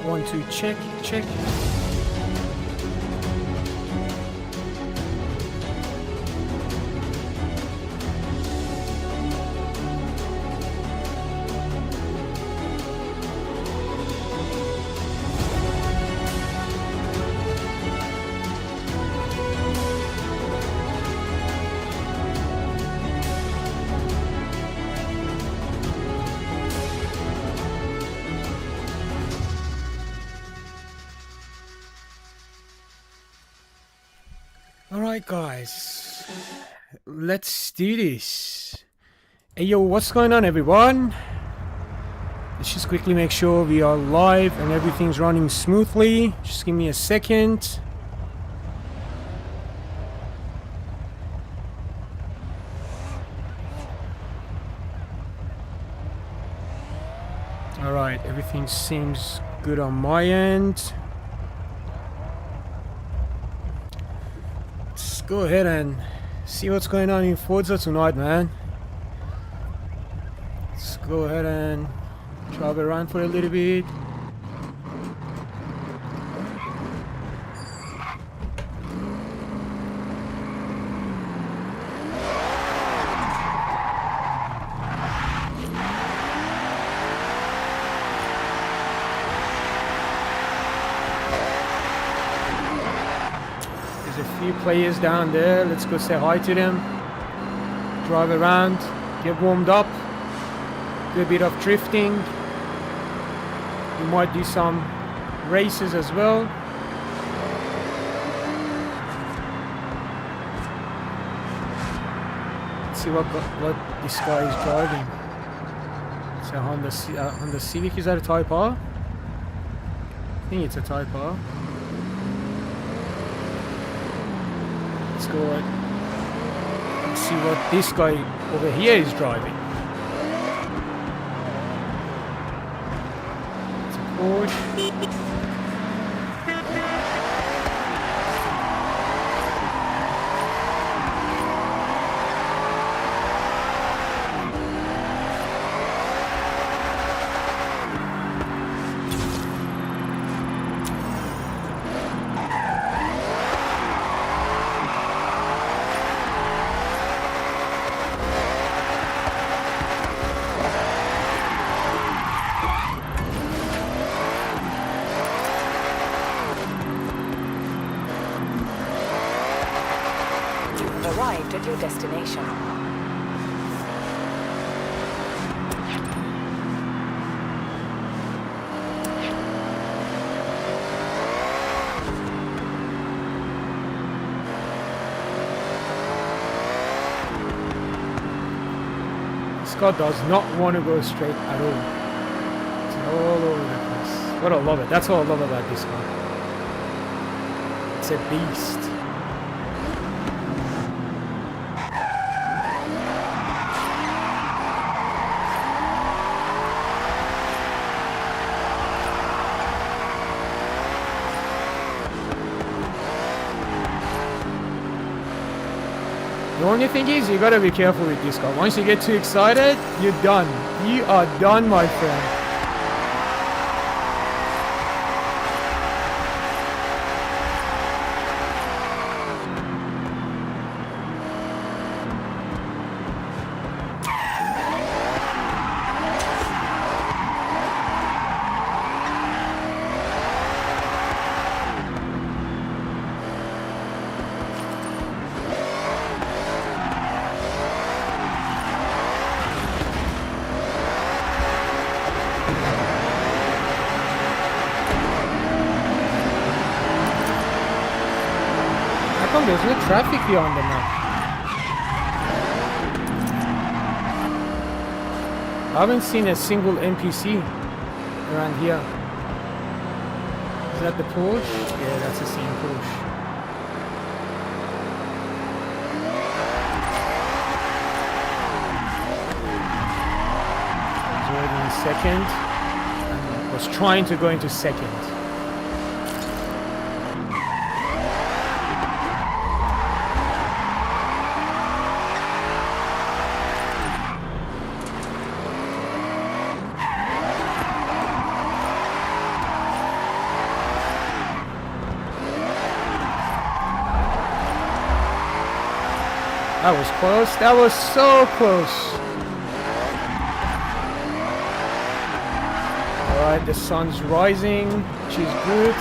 1, 2, check, check. Alright guys, let's do this. Hey yo, what's going on everyone? Let's just quickly make sure we are live and everything's running smoothly. Just give me a second. Alright, everything seems good on my end. Let's go ahead and see what's going on in Forza tonight, man. Let's go ahead and drive around for a little bit. There's a few players down there. Let's go say hi to them. Drive around, get warmed up. Do a bit of drifting. We might do some races as well. Let's see what this guy is driving. It's a Honda Civic. Is that a Type R? I think it's a Type R. Let's go and see what this guy over here is driving. Arrived at your destination. This car does not want to go straight at all. It's all over the place. But I love it. That's what I love about this car. It's a beast. The only thing is, you gotta be careful with this car. Once you get too excited, you're done. You are done, my friend. There's no traffic here on the map. I haven't seen a single NPC around here. Is that the Porsche? Yeah, that's the same Porsche. I was already in second. I was trying to go into second. That was close. That was so close. Alright, the sun's rising, which is good.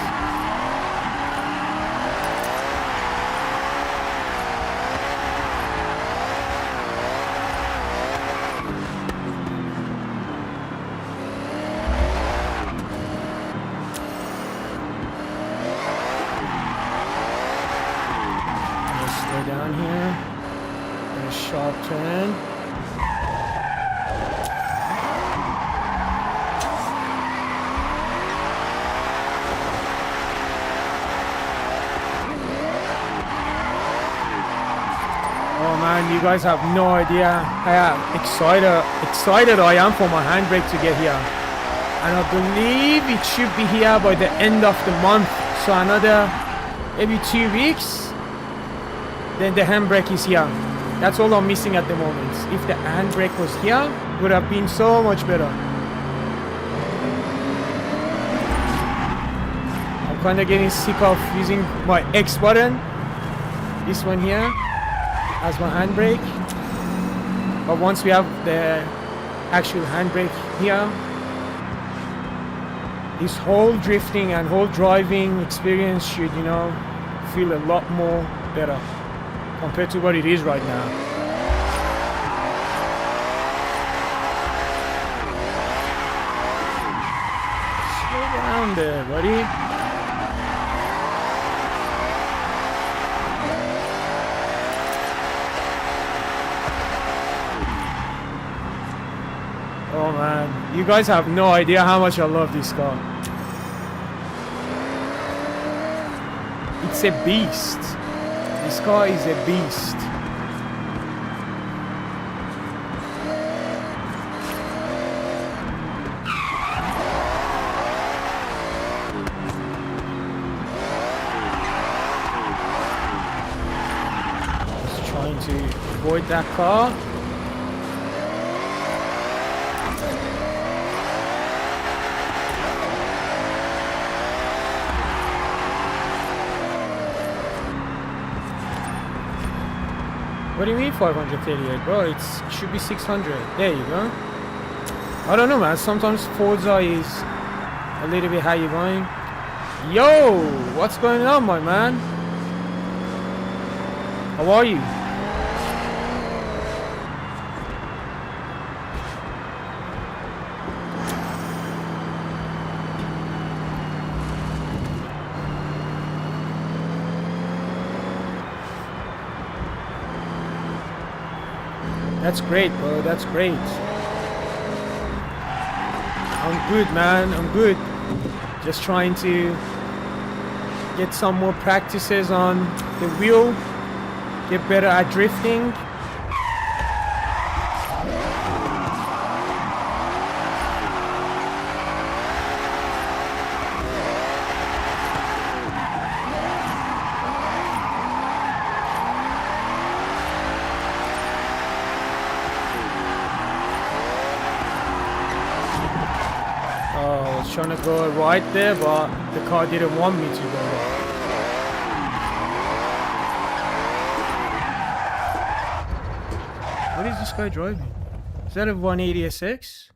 Let's slow down here. A sharp turn. Oh man, you guys have no idea how excited I am for my handbrake to get here. And I believe it should be here by the end of the month. So another maybe 2 weeks, then the handbrake is here. That's all I'm missing at the moment. If the handbrake was here, it would have been so much better. I'm kind of getting sick of using my X button, this one here, as my handbrake. But once we have the actual handbrake here, this whole drifting and whole driving experience should, you know, feel a lot more better compared to what it is right now. Slow down there, buddy. Oh man, you guys have no idea how much I love this car. It's a beast. This car is a beast. Just trying to avoid that car. What do you mean 538, bro? It should be 600. There you go. I don't know, man. Sometimes Forza is a little bit high going. Yo, what's going on, my man? How are you? That's great, bro. That's great. I'm good, man. I'm good. Just trying to get some more practices on the wheel. Get better at drifting. Trying to go right there, but the car didn't want me to go right. What is this guy driving? Is that a 180 SX?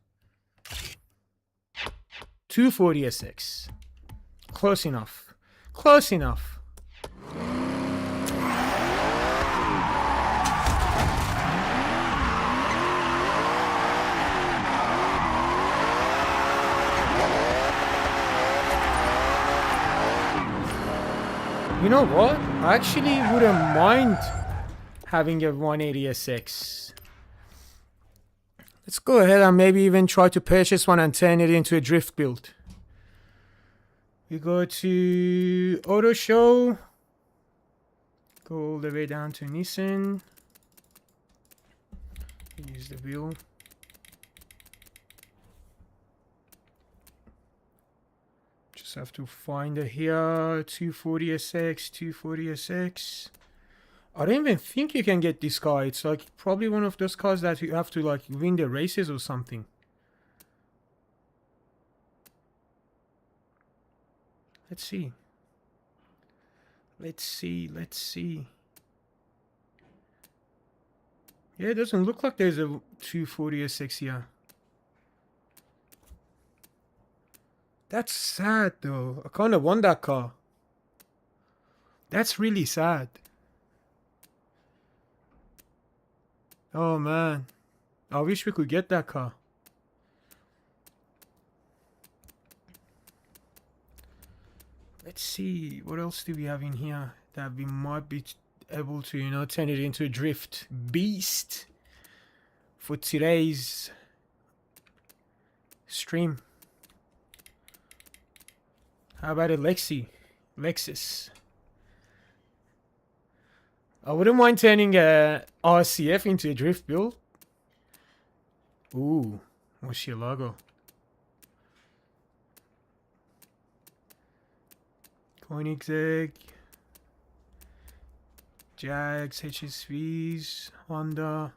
240 SX. Close enough. Close enough. You know what? I actually wouldn't mind having a 180 SX. Let's go ahead and maybe even try to purchase one and turn it into a drift build. We go to Auto Show. Go all the way down to Nissan. Use the wheel. Just have to find it here. 240 SX, 240 SX. I don't even think you can get this car. It's like probably one of those cars that you have to like win the races or something. Let's see. Let's see. Yeah, it doesn't look like there's a 240 SX here. That's sad though. I kind of want that car. That's really sad. Oh man. I wish we could get that car. Let's see. What else do we have in here that we might be able to, you know, turn it into a drift beast for today's stream. How about a Lexus? I wouldn't mind turning a RCF into a drift build. Ooh, Murcielago. Koenigsegg. Jags, HSVs, Honda.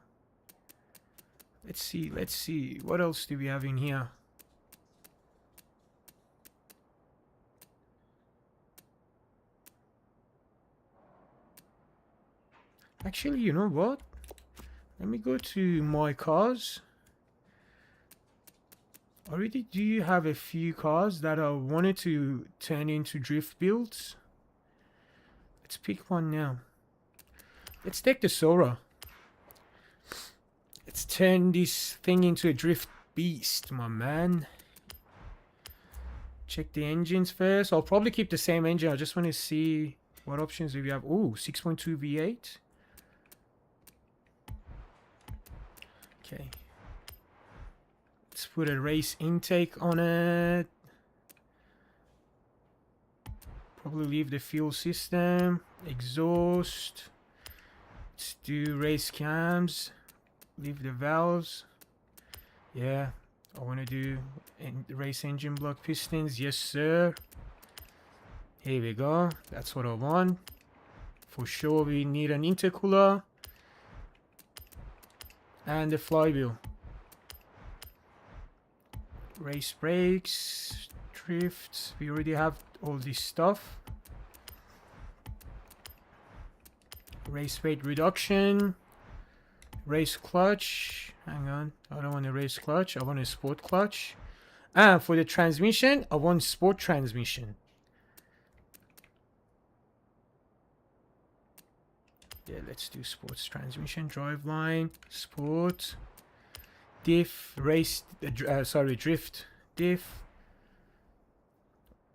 Let's see. What else do we have in here? Actually, you know what? Let me go to my cars. I already do have a few cars that I wanted to turn into drift builds. Let's pick one now. Let's take the Sora. Let's turn this thing into a drift beast, my man. Check the engines first. I'll probably keep the same engine. I just want to see what options do we have. Ooh, 6.2 V8. Okay. Let's put a race intake on it. Probably leave the fuel system. Exhaust. Let's do race cams. Leave the valves. Yeah. I want to do race engine block pistons. Yes, sir. Here we go. That's what I want. For sure, we need an intercooler. And the flywheel. Race brakes. Drift. We already have all this stuff. Race weight reduction. Race clutch. Hang on. I don't want a race clutch. I want a sport clutch. And for the transmission, I want sport transmission. Yeah, let's do sports transmission. Driveline. Sport. Diff. Race. Drift. Diff.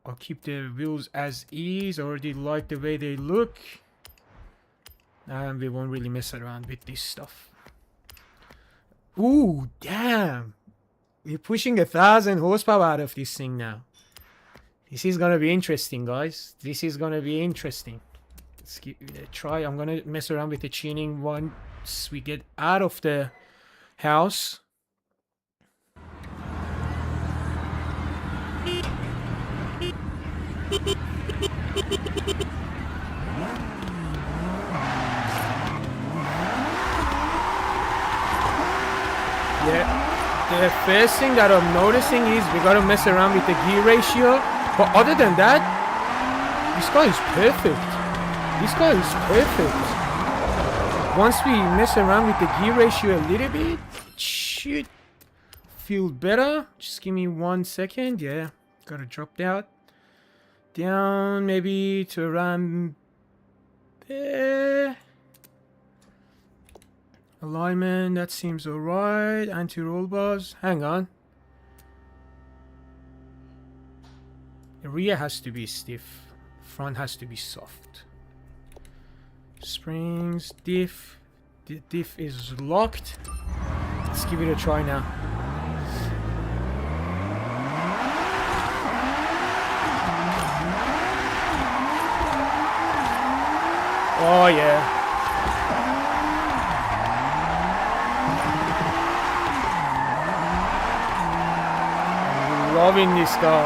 I'll keep the wheels as is. I already like the way they look. And we won't really mess around with this stuff. Ooh, damn. We're pushing 1,000 horsepower out of this thing now. This is going to be interesting, guys. This is going to be interesting. Let's give it a try. I'm going to mess around with the tuning once we get out of the house. Yeah, the first thing that I'm noticing is we gotta mess around with the gear ratio. But other than that, this car is perfect. This car is perfect. Once we mess around with the gear ratio a little bit, it should feel better. Just give me 1 second. Yeah, gotta drop that down maybe to around there. Alignment, that seems alright. Anti-roll bars. Hang on. The rear has to be stiff. Front has to be soft. Springs, diff. The diff is locked. Let's give it a try now. Oh yeah. Loving this car.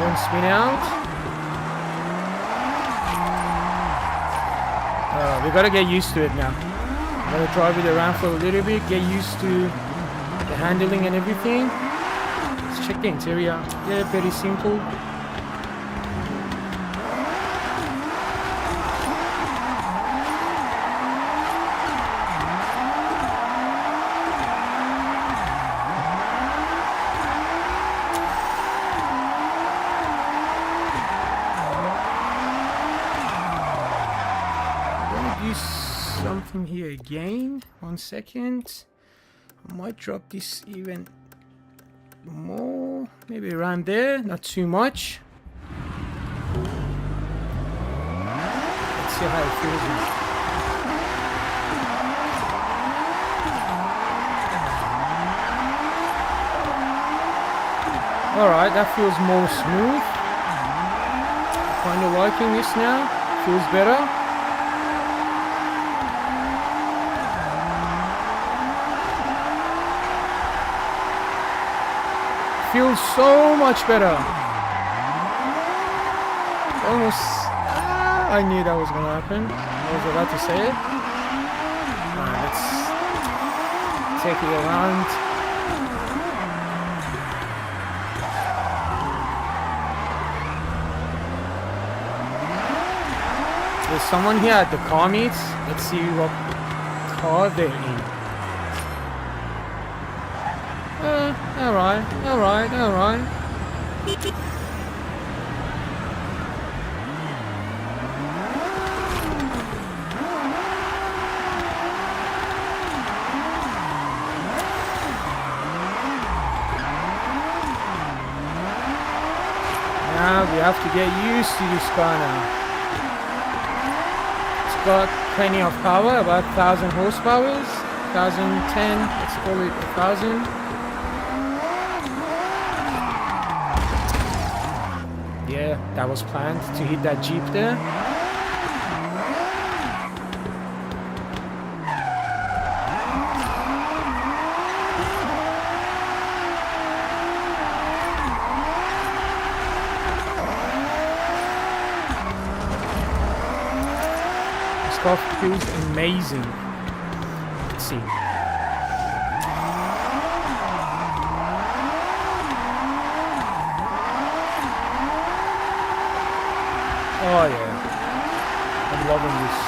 One spin out. We gotta get used to it now. I'm gonna drive it around for a little bit, get used to the handling and everything. Let's check the interior. Yeah, very simple. parking here again. 1 second. I might drop this even more. Maybe around there. Not too much. Let's see how it feels now. Alright, that feels more smooth. Kind of liking this now. Feels better. Feels so much better. Almost. I knew that was gonna happen. I was about to say it. Alright, let's take it around. There's someone here at the car meets. Let's see what car they're in. Alright. Now we have to get used to this car now. Got plenty of power, about 1000 horsepower, 1010, let's call it 1000. Yeah, that was planned to hit that Jeep there. Stuff feels amazing. Let's see. Oh yeah, I'm loving this.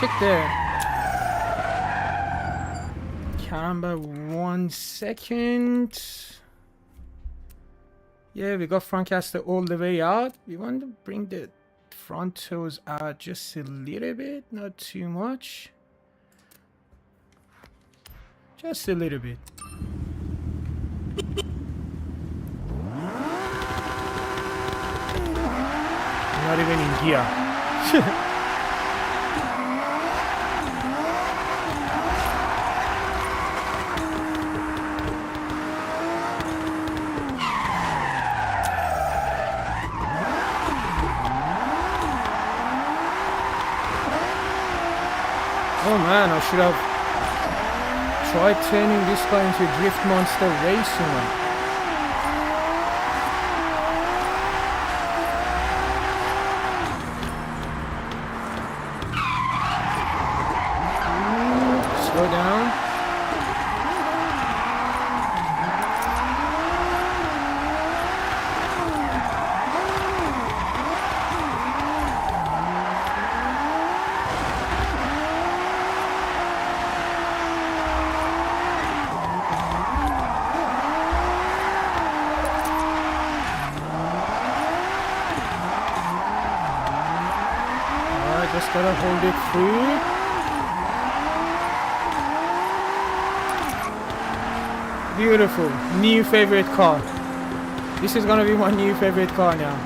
Check there. Camber, 1 second. Yeah, we got front caster all the way out. We want to bring the front toes out just a little bit, not too much. Just a little bit. Not even in gear. Oh man, I should have tried turning this guy into a drift monster way sooner. Slow down. Just gotta hold it through. Beautiful. New favorite car. This is gonna be my new favorite car now.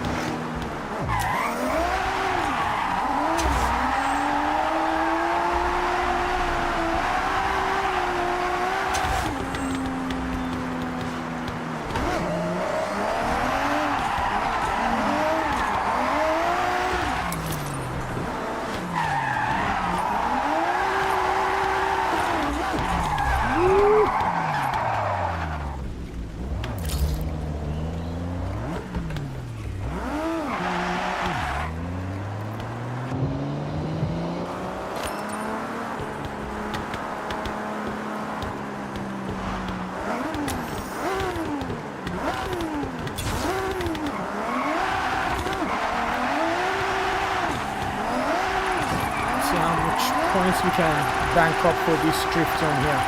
points we can bank up for this drift on here.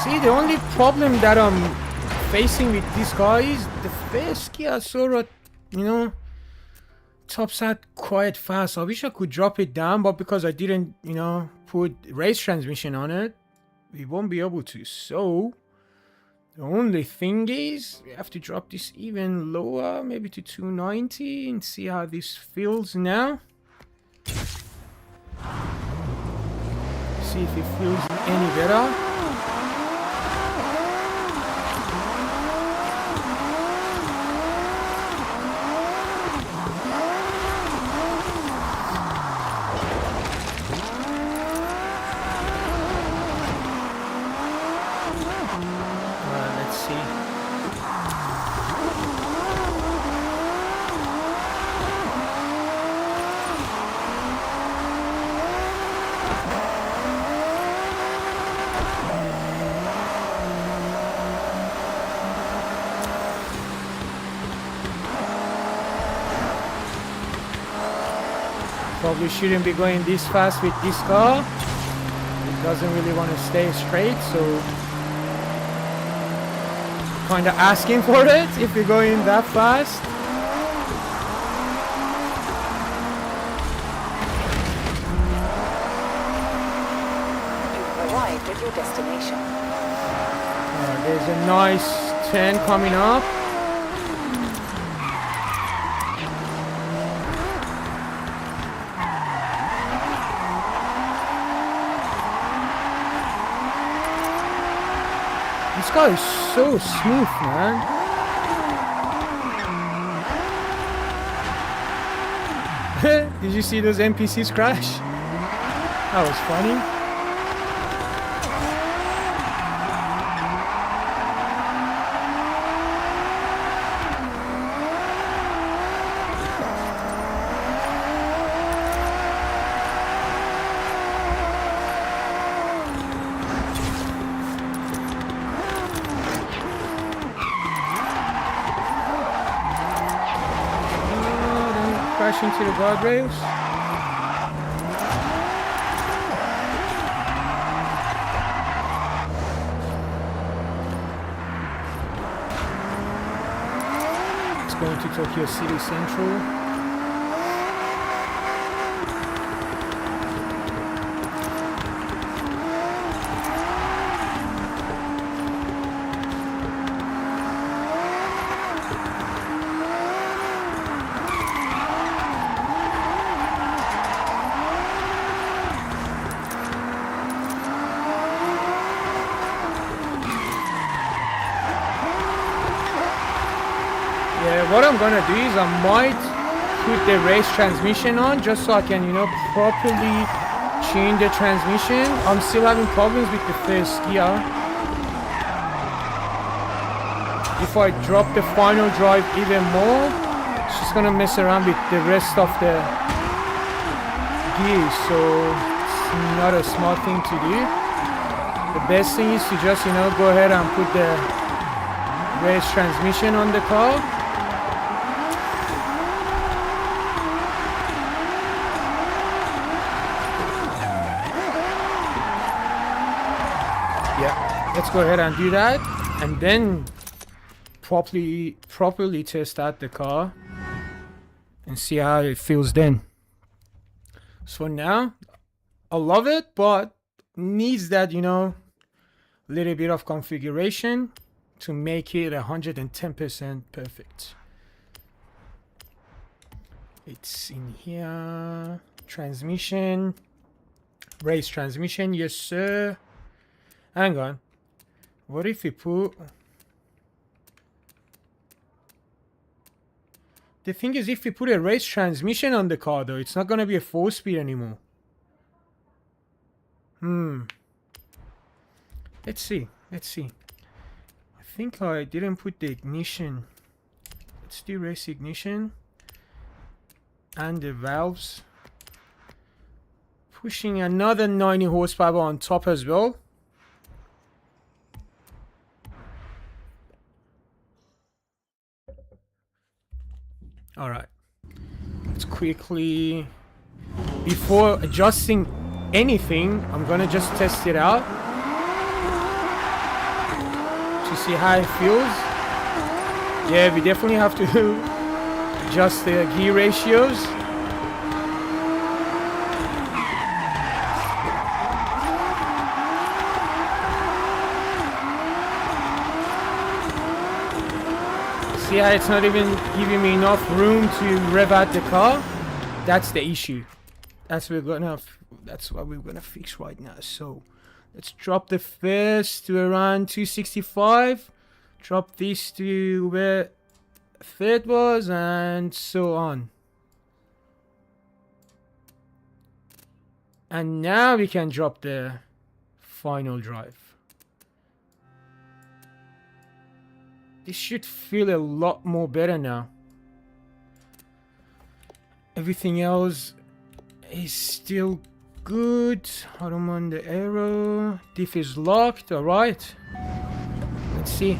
See, the only problem that I'm facing with this car is the first gear I saw it, you know, tops out quite fast. I wish I could drop it down, but because I didn't, you know, put race transmission on it, we won't be able to. So the only thing is we have to drop this even lower, maybe to 290, and see how this feels now. See if it feels any better. Probably shouldn't be going this fast with this car. It doesn't really want to stay straight, so kind of asking for it if you're going that fast. You've arrived at your destination. There's a nice turn coming up. This car is so smooth, man. Did you see those NPCs crash? That was funny. Crashing to the guardrails. It's going to Tokyo City Central. What I'm gonna do is I might put the race transmission on just so I can, you know, properly tune the transmission. I'm still having problems with the first gear. If I drop the final drive even more, it's just gonna mess around with the rest of the gears, so it's not a smart thing to do. The best thing is to just, you know, go ahead and put the race transmission on the car. Let's go ahead and do that, and then properly test out the car and see how it feels then. So now, I love it, but needs that, you know, little bit of configuration to make it 110% perfect. It's in here. Transmission. Race transmission, yes sir. Hang on. What if we put... The thing is, if we put a race transmission on the car though, it's not gonna be a 4-speed anymore. Let's see. I think I didn't put the ignition. Let's do race ignition. And the valves. Pushing another 90 horsepower on top as well. quickly, before adjusting anything, I'm gonna just test it out to see how it feels. Yeah, we definitely have to adjust the gear ratios. See how it's not even giving me enough room to rev out the car? That's the issue. That's what we're gonna fix right now. So let's drop the first to around 265. Drop this to where third was, and so on. And now we can drop the final drive. This should feel a lot more better now. Everything else is still good. I don't mind the arrow. Diff is locked. Alright. Let's see.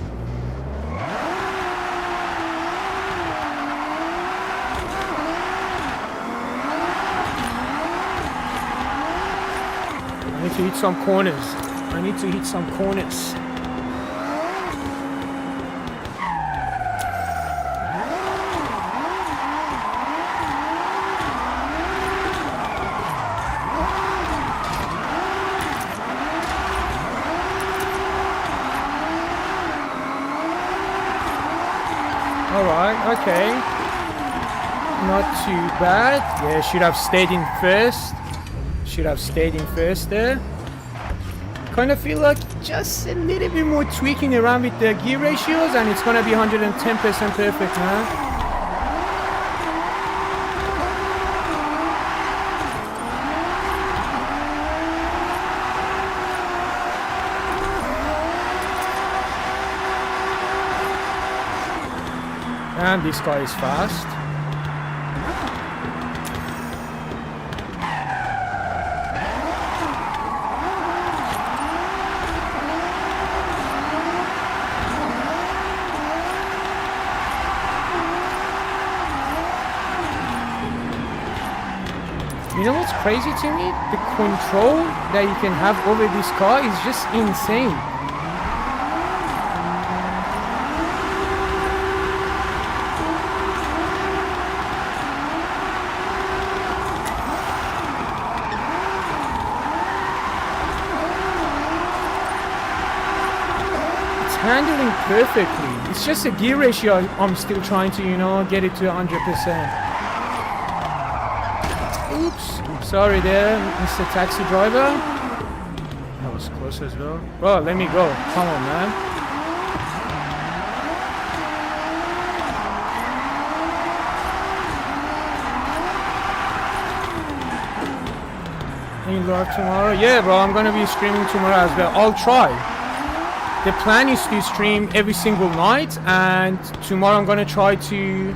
I need to hit some corners. Alright, okay. Not too bad. Yeah, should have stayed in first there. Kind of feel like just a little bit more tweaking around with the gear ratios and it's gonna be 110% perfect now. And this guy is fast. You know what's crazy to me? The control that you can have over this car is just insane. Handling perfectly. It's just a gear ratio I'm still trying to, get it to 100%. Oops. Sorry there, Mr. Taxi Driver. That was close as well. Bro, let me go. Come on, man. Any live tomorrow? Yeah, bro, I'm gonna be streaming tomorrow as well. I'll try. The plan is to stream every single night, and tomorrow I'm gonna try to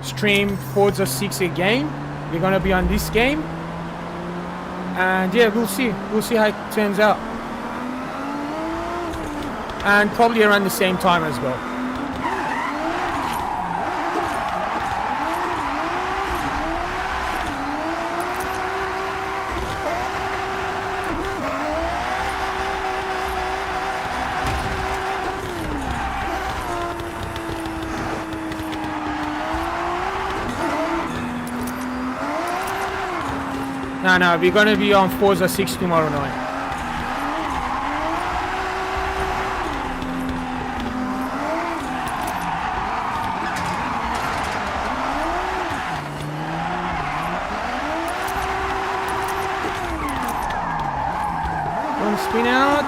stream Forza 6 again. We're gonna be on this game, and yeah, we'll see how it turns out, and probably around the same time as well. No, we're gonna be on Forza 6 tomorrow night.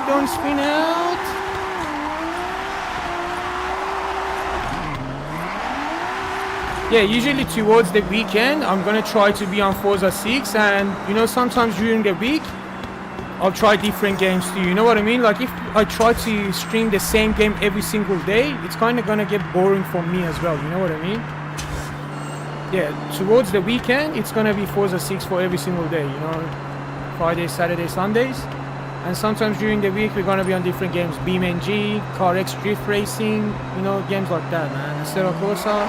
Don't spin out. Yeah, usually towards the weekend, I'm gonna try to be on Forza 6, and sometimes during the week, I'll try different games too. You know what I mean? Like if I try to stream the same game every single day, it's kind of gonna get boring for me as well. You know what I mean? Yeah, towards the weekend, it's gonna be Forza 6 for every single day. Fridays, Saturdays, Sundays, and sometimes during the week we're gonna be on different games: BeamNG, CarX Drift Racing, games like that, man. Corsa.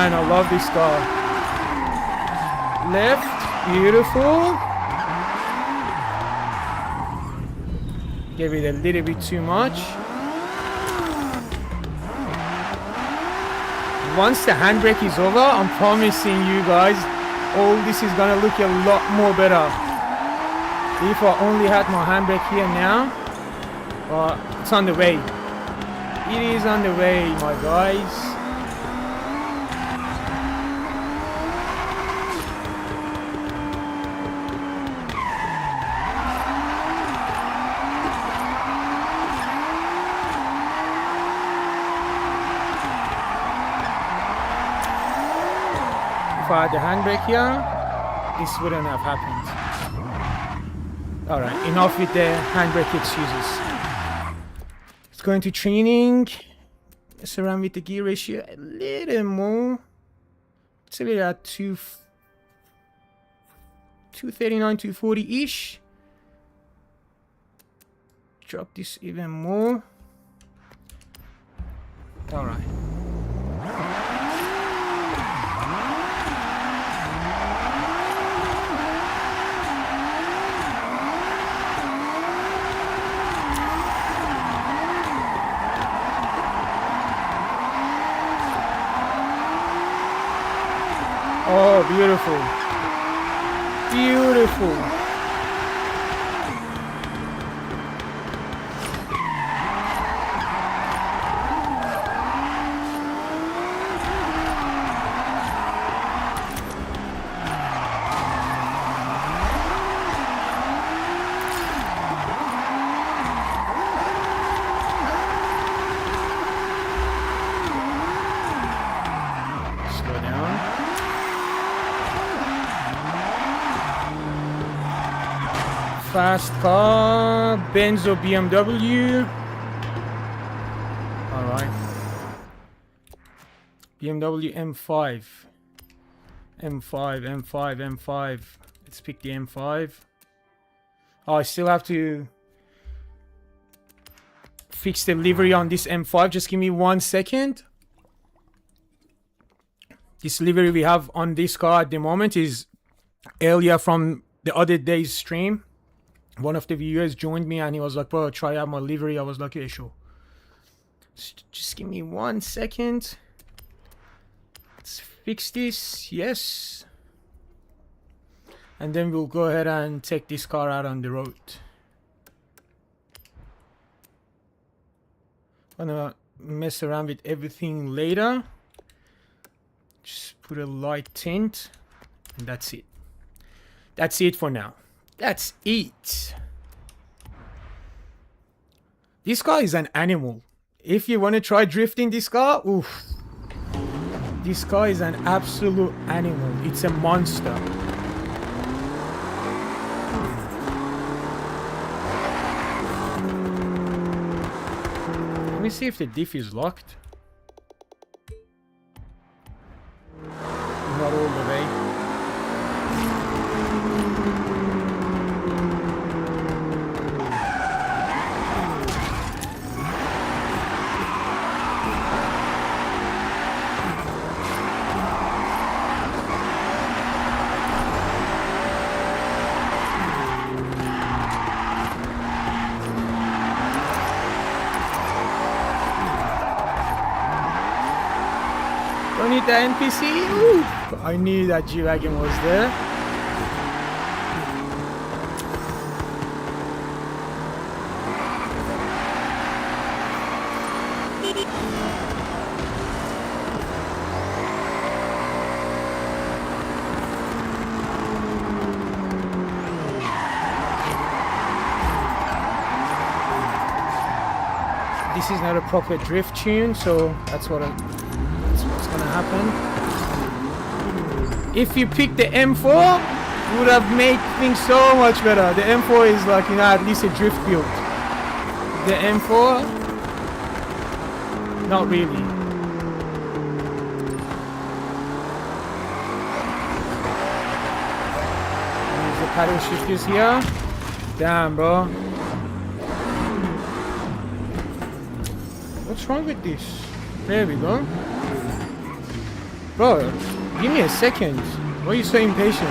man, I love this car. Left, beautiful. Give it a little bit too much. Once the handbrake is over, I'm promising you guys, all this is gonna look a lot more better. If I only had my handbrake here now, but it's on the way. It is on the way, my guys. If I had the handbrake here, this wouldn't have happened. Alright, enough with the handbrake excuses. Let's go into training. Mess around with the gear ratio a little more. Let's leave it at 239, 240-ish. Drop this even more. Alright. Oh, beautiful. Beautiful. Slow down. Fast car, Benz or BMW. Alright. BMW M5. M5. Let's pick the M5. Oh, I still have to fix the livery on this M5. Just give me 1 second. This livery we have on this car at the moment is earlier from the other day's stream. One of the viewers joined me and he was like, bro, try out my livery. I was like, yeah, sure. Just give me 1 second. Let's fix this. Yes. And then we'll go ahead and take this car out on the road. I'm gonna mess around with everything later. Just put a light tint. And that's it. That's it for now. That's it. This car is an animal. If you want to try drifting this car, oof. This car is an absolute animal. It's a monster. Let me see if the diff is locked. Not all the way. Don't need the NPC. Ooh, I knew that G-Wagon was there. This is not a proper drift tune, so that's what's gonna happen. If you pick the M4, it would have made things so much better. The M4 is like, you know, at least a drift build. The M4, not really. Use the paddle shifters here. Damn, bro. What's wrong with this? There we go. Bro, give me a second. Why are you so impatient?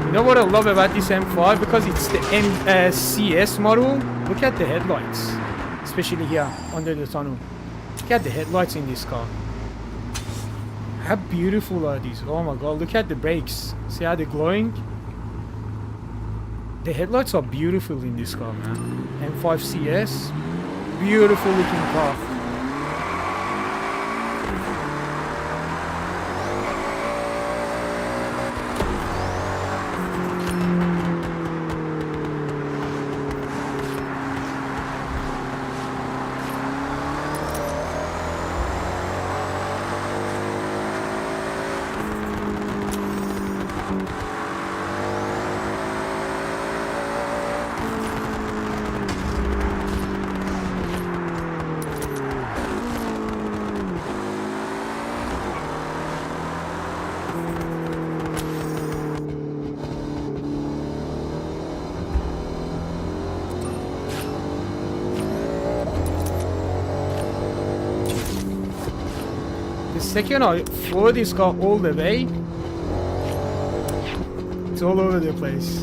You know what I love about this M5? Because it's the CS model. Look at the headlights. Especially here, under the tunnel. Look at the headlights in this car. How beautiful are these? Oh my god, look at the brakes. See how they're glowing? The headlights are beautiful in this car, man. M5 CS. Beautiful looking car. The second I floor this car all the way, it's all over the place.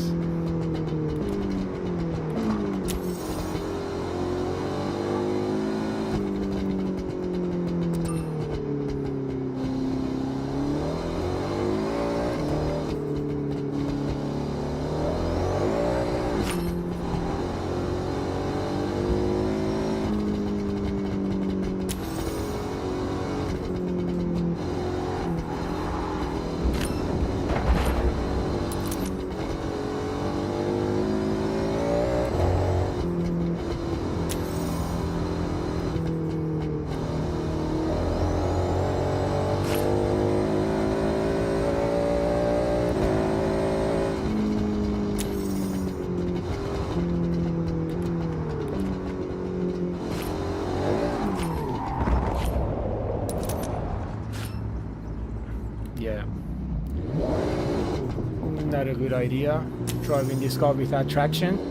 Yeah, not a good idea driving this car without traction.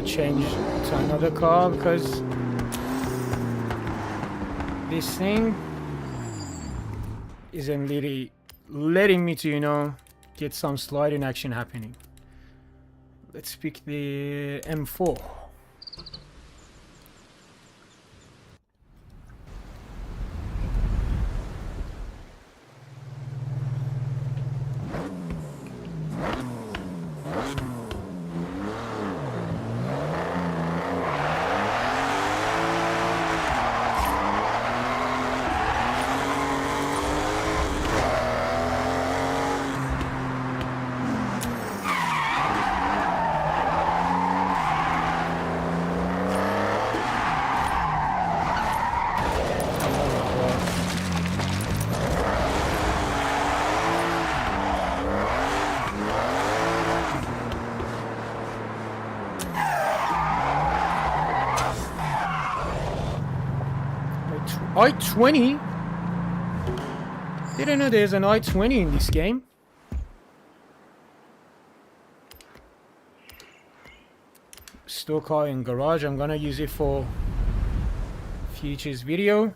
Change to another car because this thing isn't really letting me to, you know, get some sliding action happening. Let's pick the M4. I-20? Didn't know there's an I-20 in this game. Store car in garage. I'm gonna use it for Teacher's video.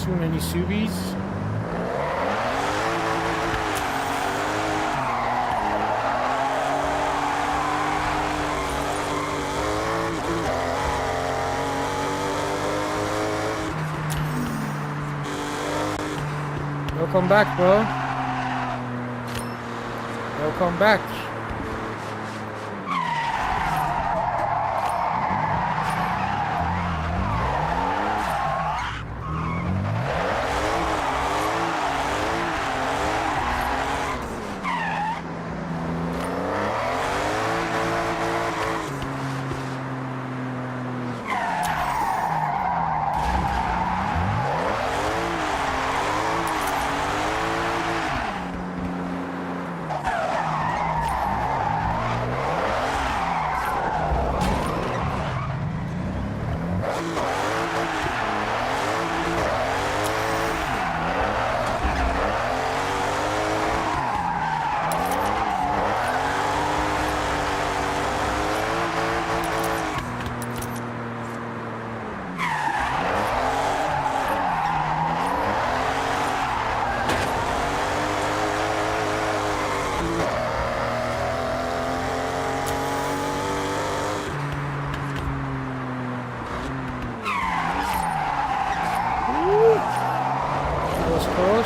Too many Subis. Welcome back, bro. Welcome back.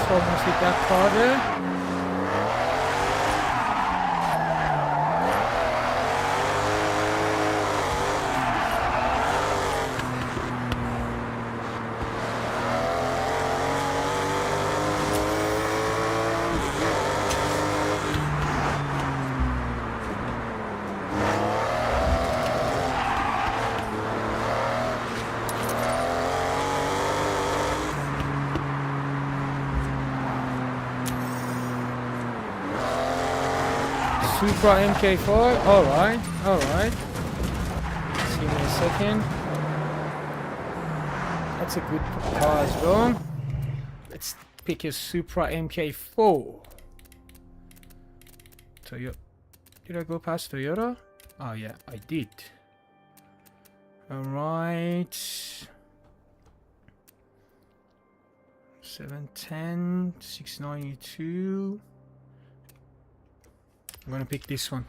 Almost hit that car there. Supra MK4, alright. Just give me a second. That's a good car as well. Let's pick a Supra MK4. Toyota. Did I go past Toyota? Oh yeah, I did. Alright. 710, 692. I'm gonna pick this one.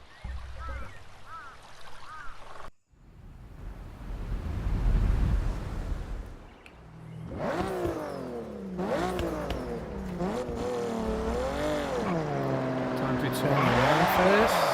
Time to turn around first.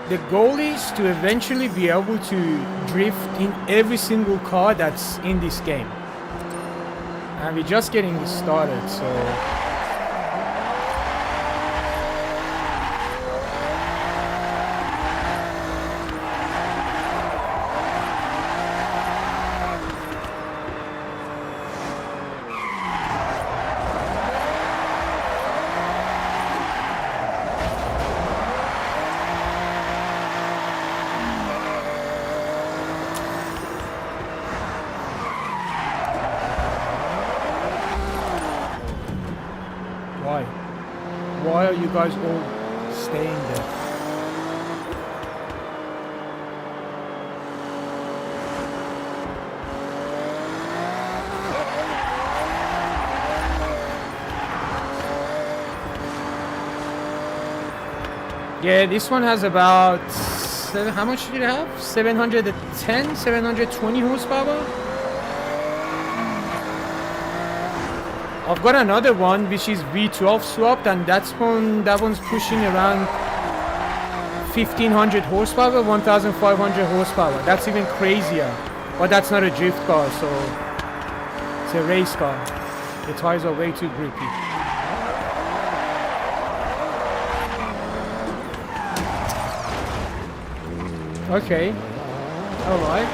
The goal is to eventually be able to drift in every single car that's in this game. And we're just getting started, so... Why are you guys all staying there? Yeah, this one has about how much did it have? 710, 720 horsepower? I've got another one which is V12 swapped, and that one's pushing around 1500 horsepower, 1500 horsepower. That's even crazier. But that's not a drift car, so it's a race car. The tires are way too grippy. Okay. Alright.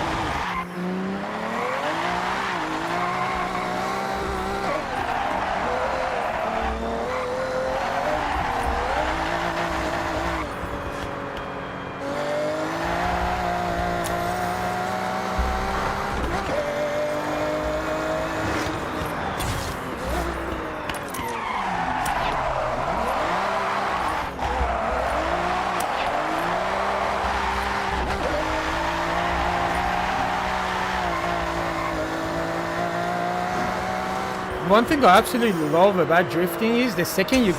One thing I absolutely love about drifting is the second you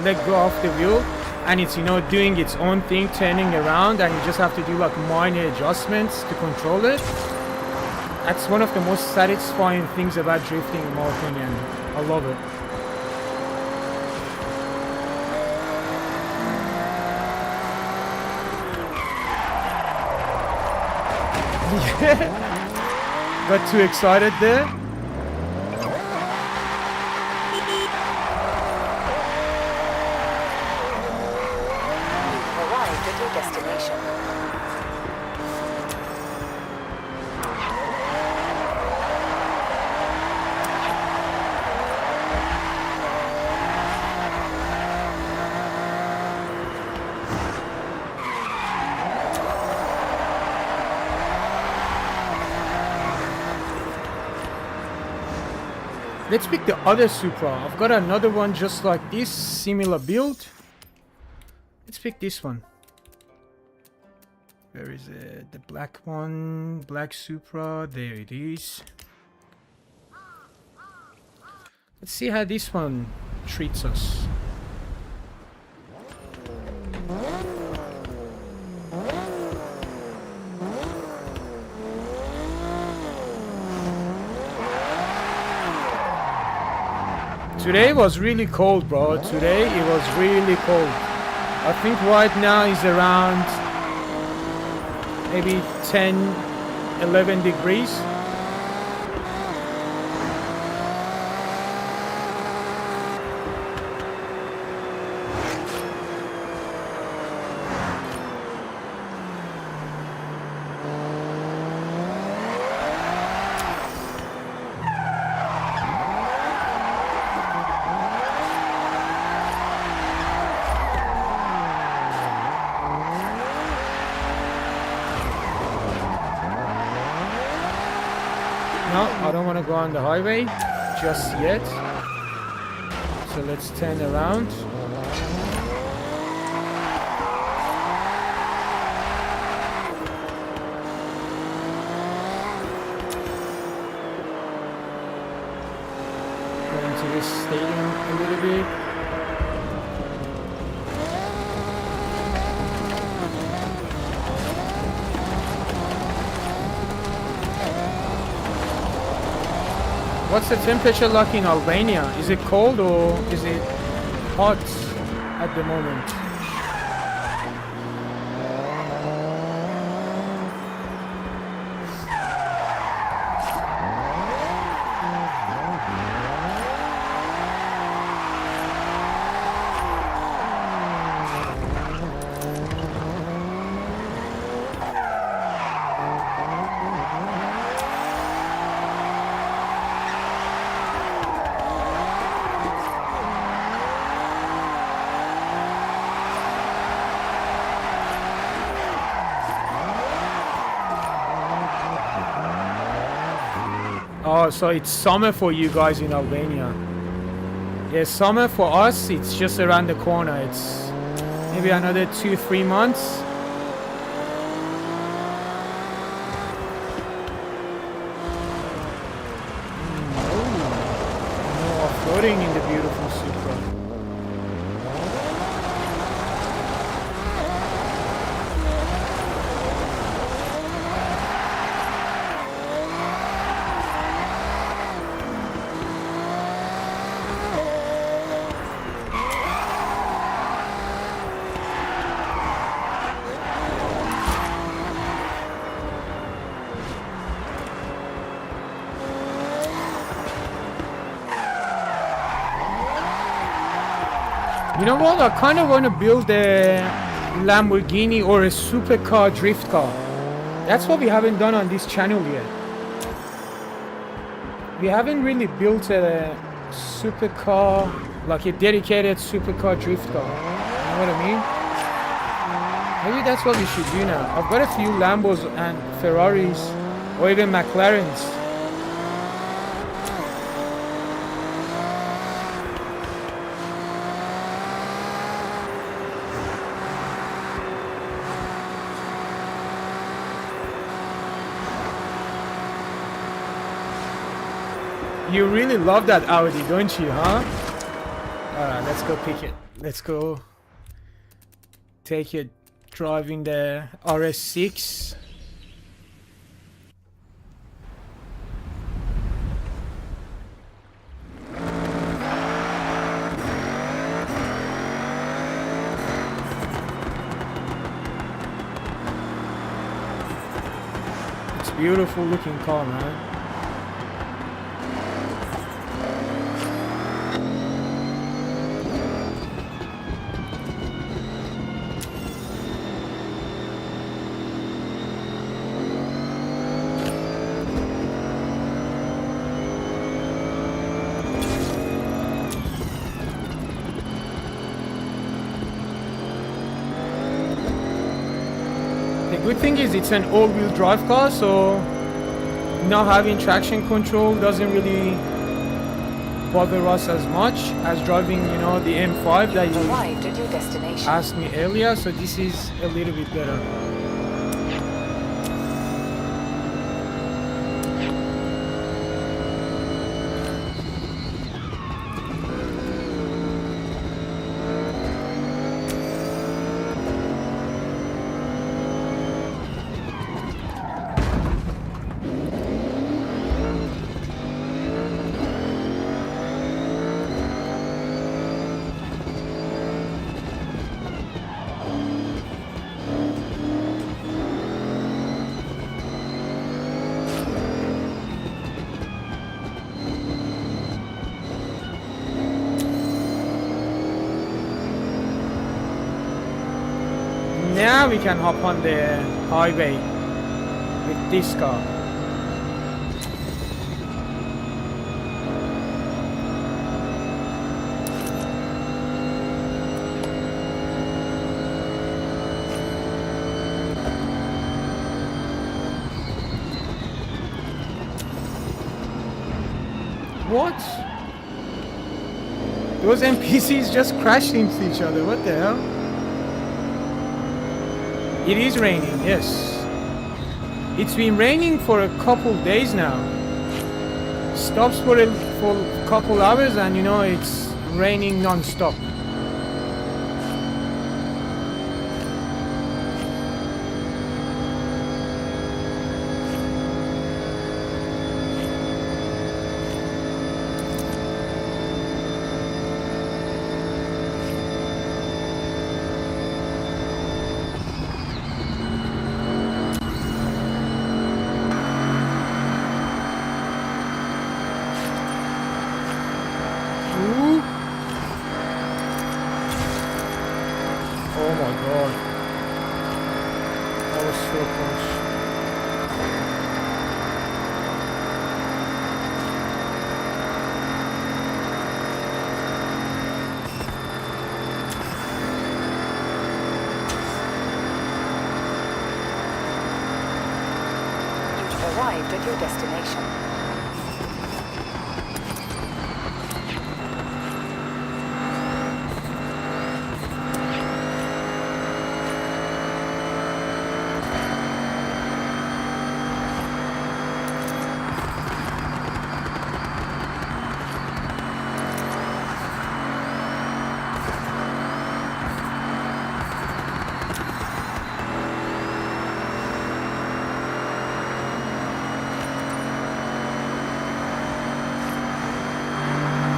let go off the wheel and it's, you know, doing its own thing, turning around, and you just have to do like minor adjustments to control it. That's one of the most satisfying things about drifting, in my opinion. I love it. Yeah. Got too excited there. Let's pick the other Supra. I've got another one just like this, similar build. Let's pick this one. Where is it? The black one, black Supra. There it is. Let's see how this one treats us. Today was really cold, bro. Today it was really cold. I think right now is around maybe 10, 11 degrees. Go on the highway just yet, so let's turn around. Go into this stadium a little bit. What's the temperature like in Albania? Is it cold or is it hot at the moment? Oh, so it's summer for you guys in Albania. Yeah, summer for us, it's just around the corner. It's maybe another 2-3 months. Oh, off-roading in the beautiful Supra. You know what? I kind of want to build a Lamborghini or a supercar drift car. That's what we haven't done on this channel yet. We haven't really built a supercar, like a dedicated supercar drift car. You know what I mean? Maybe that's what we should do now. I've got a few Lambos and Ferraris, or even McLarens. You really love that Audi, don't you, huh? Alright, let's go pick it. Let's go take it driving the RS6. It's a beautiful looking car, man. Good thing is it's an all-wheel drive car, so not having traction control doesn't really bother us as much as driving, you know, the M5 that you Arrived at your destination. asked me earlier, so this is a little bit better. Now we can hop on the highway with this car. What? Those NPCs just crashed into each other. What the hell? It is raining, yes. It's been raining for a couple days now. Stops for a couple hours and you know it's raining non-stop. Oh my god. That was so close. You've arrived at your destination.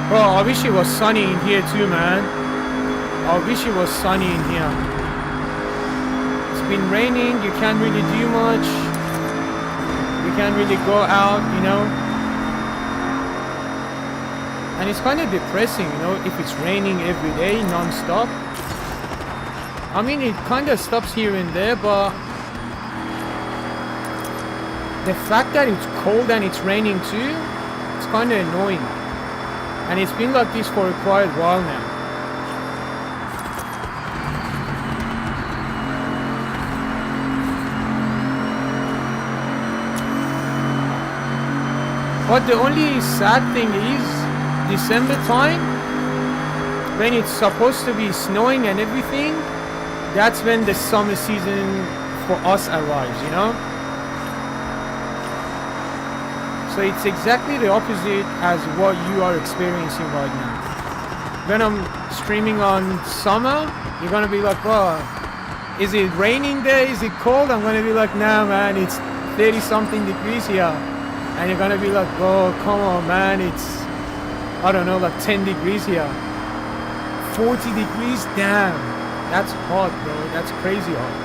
Bro, I wish it was sunny in here too, man. I wish it was sunny in here. It's been raining, you can't really do much. You can't really go out, you know. And it's kind of depressing, you know, if it's raining every day, non-stop. I mean, it kind of stops here and there, but the fact that it's cold and it's raining too, it's kind of annoying. And it's been like this for quite a while now. But the only sad thing is, December time, when it's supposed to be snowing and everything, that's when the summer season for us arrives, you know? So it's exactly the opposite as what you are experiencing right now. When I'm streaming on summer, you're gonna be like, oh, is it raining there? Is it cold? I'm gonna be like, nah man, it's 30 something degrees here. And you're gonna be like, oh, come on man, it's, I don't know, like 10 degrees here. 40 degrees, damn. That's hot, bro. That's crazy hot.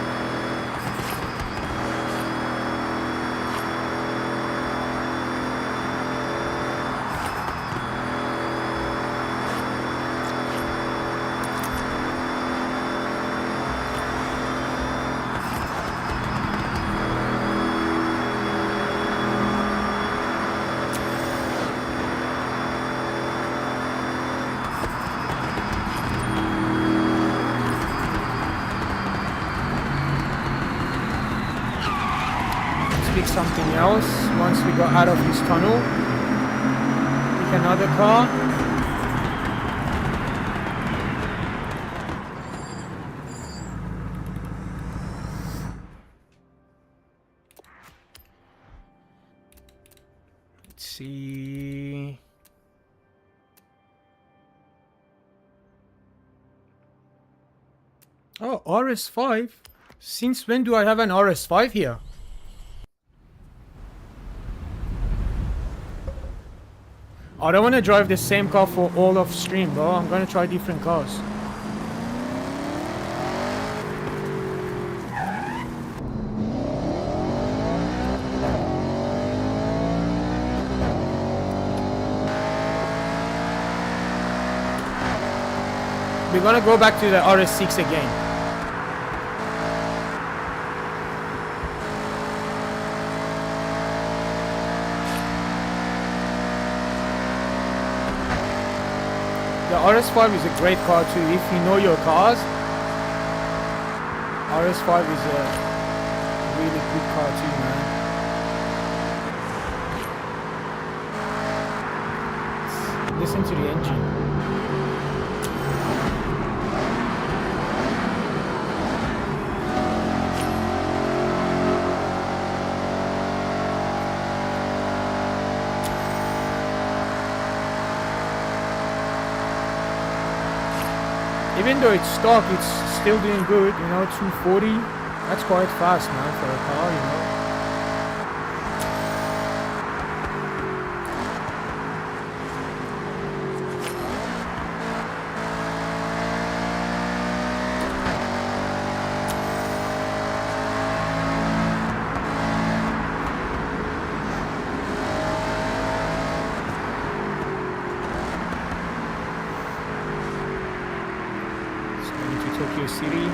Something else once we got out of this tunnel. Pick another car. Let's see. Oh, RS5. Since when do I have an RS5 here? I don't want to drive the same car for all of stream, bro. I'm gonna try different cars. We're gonna go back to the RS6 again. The RS5 is a great car too. If you know your cars, RS5 is a really good car too, man. Listen to the engine. Even though it's stock, it's still doing good, you know, 240. That's quite fast, man, for a car, you know. City.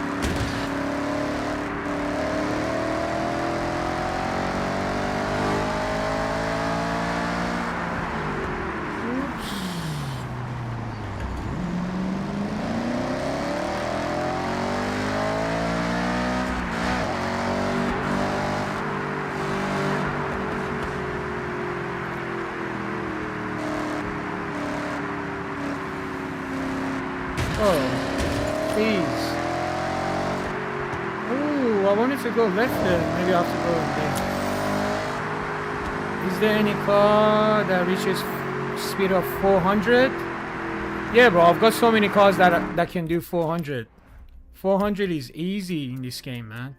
Oh, please. I wanted to go left there. Maybe I have to go there. Is there any car that reaches speed of 400? Yeah, bro. I've got so many cars that can do 400. 400 is easy in this game, man.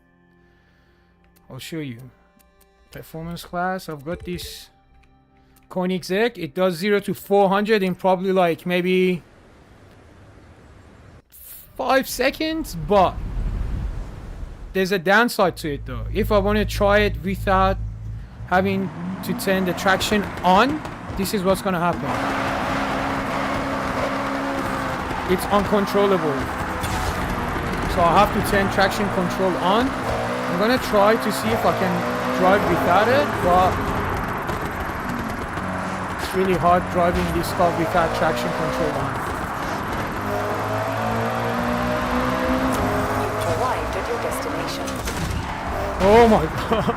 I'll show you. Performance class. I've got this Koenigsegg. It does 0 to 400 in probably like maybe 5 seconds, but there's a downside to it though. If I want to try it without having to turn the traction on, this is what's gonna happen. it's uncontrollable. So I have to turn traction control on. I'm gonna try to see if I can drive without it, but it's really hard driving this car without traction control on. You've arrived at your destination. Oh my god.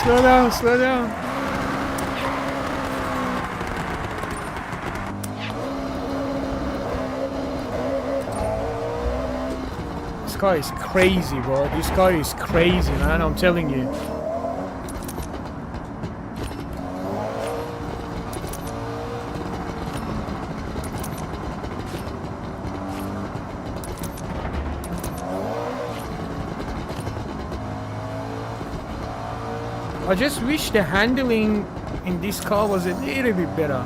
Slow down, slow down. This car is crazy, bro. This car is crazy, man. I'm telling you. I just wish the handling in this car was a little bit better.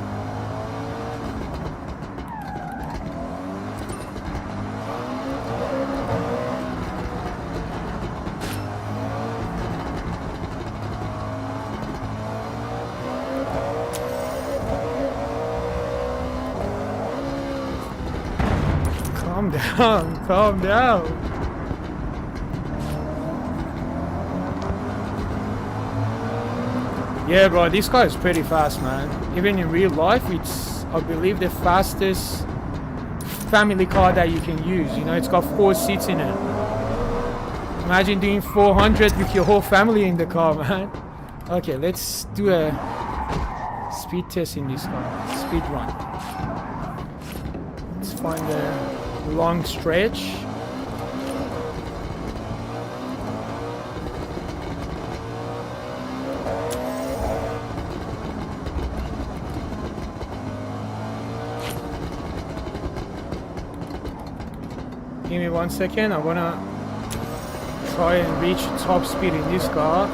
Calm down, calm down. Yeah, bro, this car is pretty fast, man. Even in real life, it's, I believe, the fastest family car that you can use. You know, it's got 4 seats in it. Imagine doing 400 with your whole family in the car, man. Okay, let's do a speed test in this car. Speed run. Let's find a long stretch. Give me 1 second. I'm gonna try and reach top speed in this car.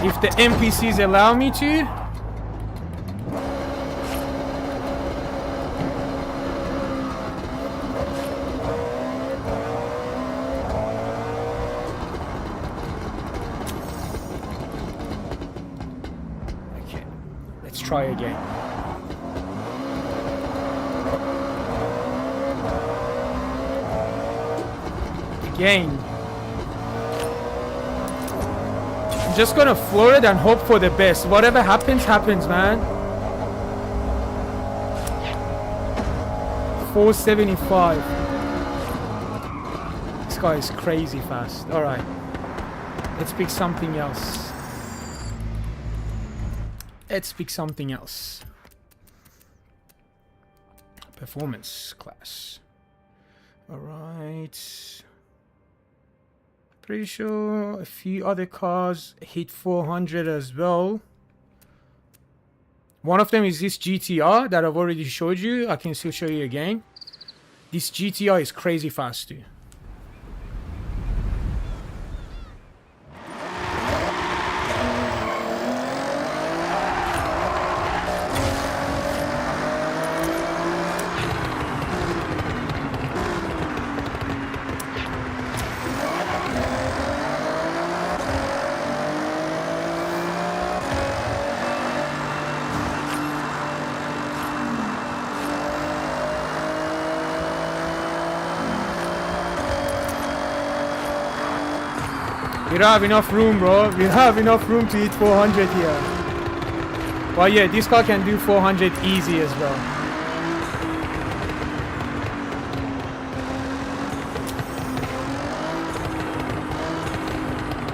If the NPCs allow me to. Okay, let's try again. Again. I'm just gonna floor it and hope for the best. Whatever happens, happens, man. 475. This guy is crazy fast. Alright. Let's pick something else. Let's pick something else. Performance class. Alright. Pretty sure a few other cars hit 400 as well. One of them is this GTR that I've already showed you. I can still show you again. This GTR is crazy fast too. We don't have enough room, bro. We don't have enough room to hit 400 here. But yeah, this car can do 400 easy as well.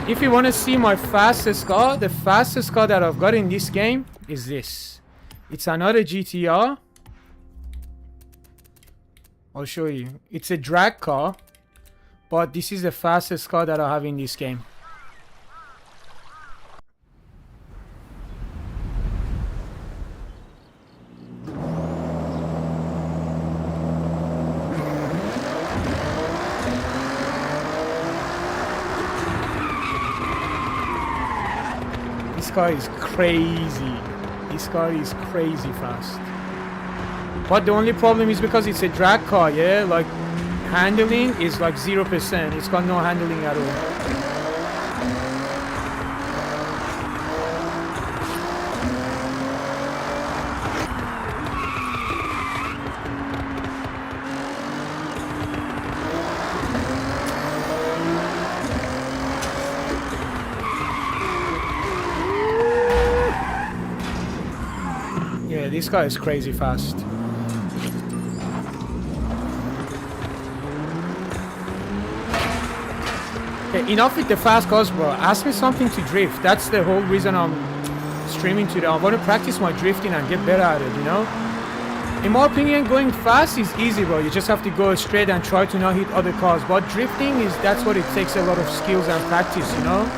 If you want to see my fastest car, the fastest car that I've got in this game is this. It's another GTR. I'll show you. It's a drag car. But this is the fastest car that I have in this game. This car is crazy. This car is crazy fast. But the only problem is because it's a drag car, yeah? Like, handling is like 0%. It's got no handling at all. Yeah, this guy is crazy fast. Okay, enough with the fast cars, bro. Ask me something to drift. That's the whole reason I'm streaming today. I want to practice my drifting and get better at it, you know? In my opinion, going fast is easy, bro. You just have to go straight and try to not hit other cars. But drifting that's what it takes a lot of skills and practice, you know?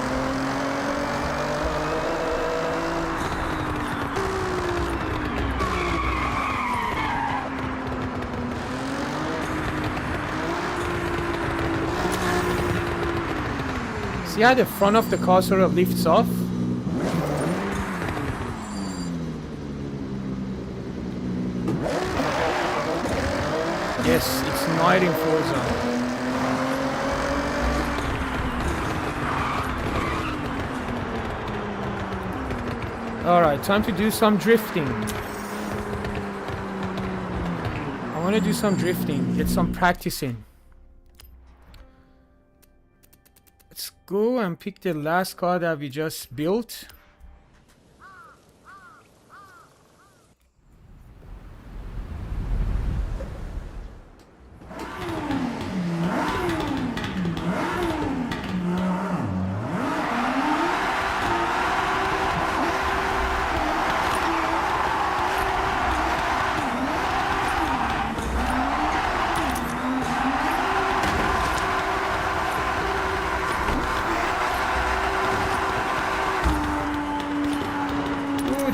See how the front of the car sort of lifts off? Yes, it's night in Forza. Alright, time to do some drifting. I want to do some drifting, get some practicing. Let's go and pick the last car that we just built.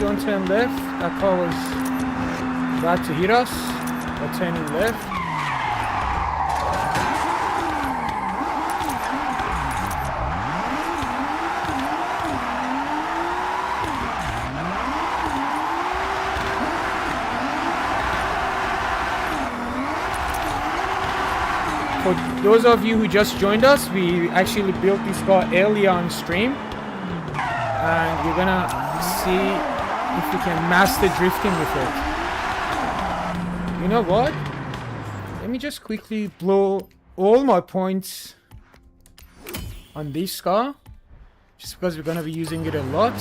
Don't turn left. That car was about to hit us. We're turning left. For those of you who just joined us, we actually built this car earlier on stream, and we're gonna see if we can master drifting with it. You know what? Let me just quickly blow all my points on this car, just because we're gonna be using it a lot.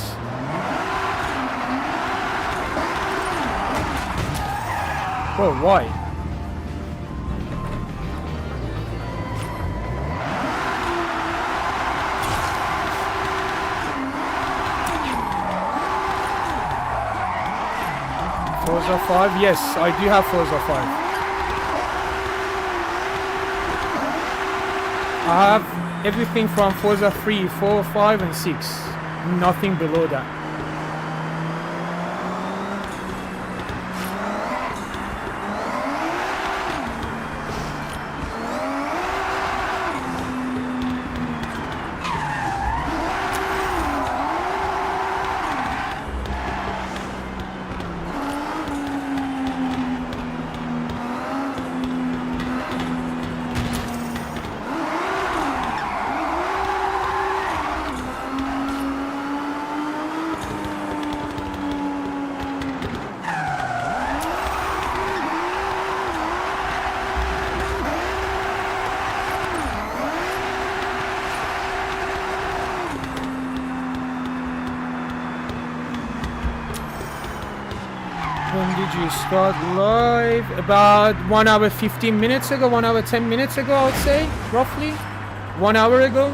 Bro, why? Forza 5? Yes, I do have Forza 5. I have everything from Forza 3, 4, 5 and 6. Nothing below that. When did you start live? About 1 hour 15 minutes ago, 1 hour 10 minutes ago, I would say, roughly. 1 hour ago.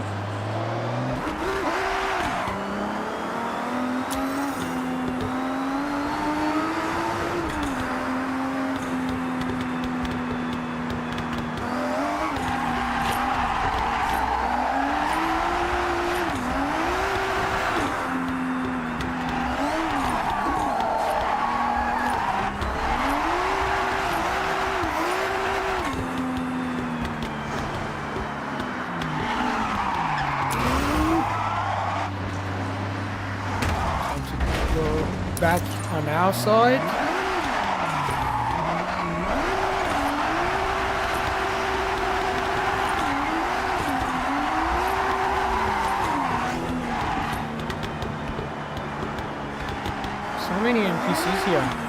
Back on our side. So many NPCs here.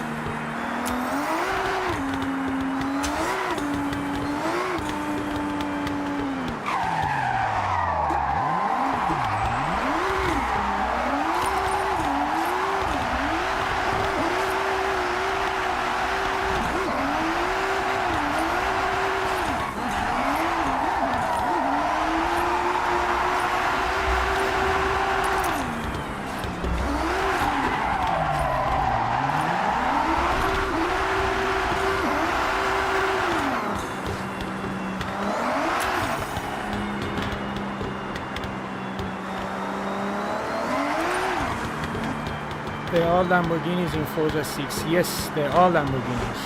all Lamborghinis in Forza 6. Yes, they're all Lamborghinis.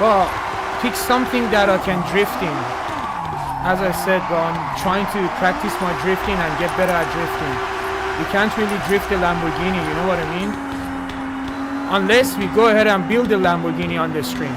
But pick something that I can drift in. As I said, bro, I'm trying to practice my drifting and get better at drifting. You can't really drift a Lamborghini, you know what I mean? Unless we go ahead and build a Lamborghini on the stream.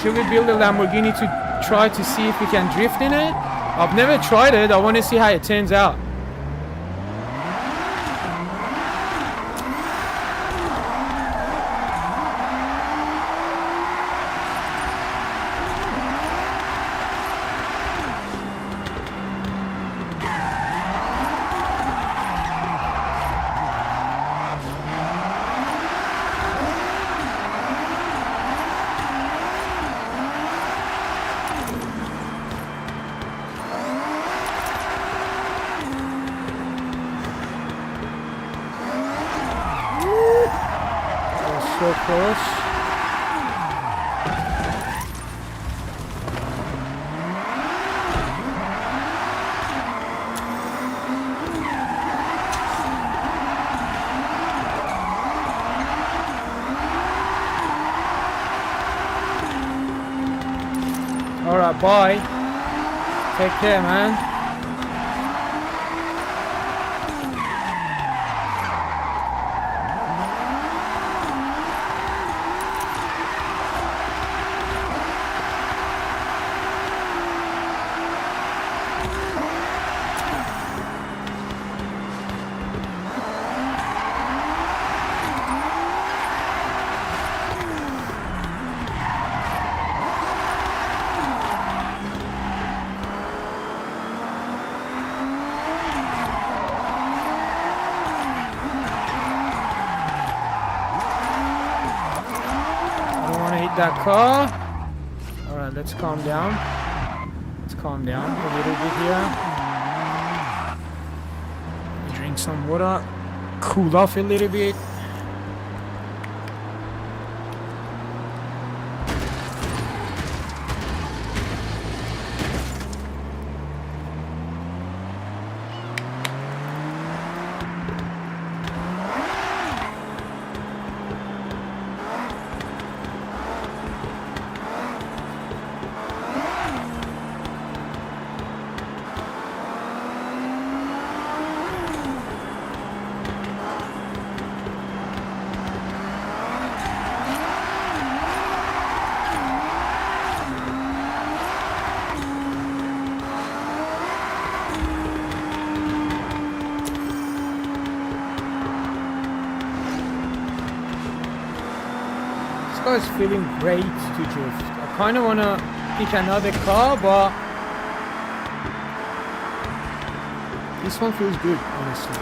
Should we build a Lamborghini to try to see if we can drift in it? I've never tried it. I want to see how it turns out. So close. All right, bye. Take care, man. That car. All right, let's calm down. Let's calm down a little bit here. Drink some water. Cool off a little bit. This car is feeling great to drift. I kind of want to pick another car, but this one feels good, honestly.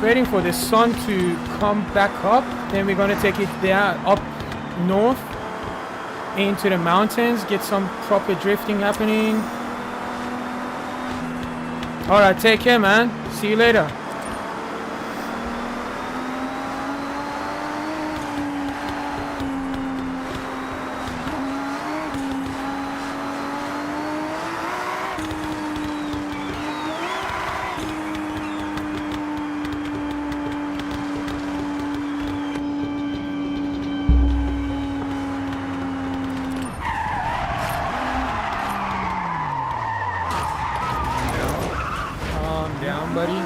Waiting for the sun to come back up, then we're gonna take it down up north into the mountains, get some proper drifting happening, Alright, take care, man. See you later. Calm down, buddy.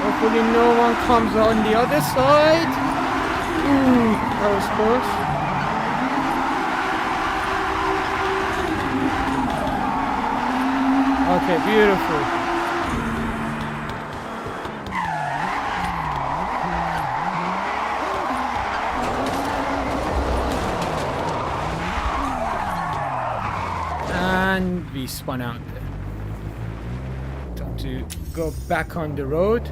Hopefully no one comes on the other side. Ooh, that was close. Okay, beautiful. And we spun out there. Time to go back on the road.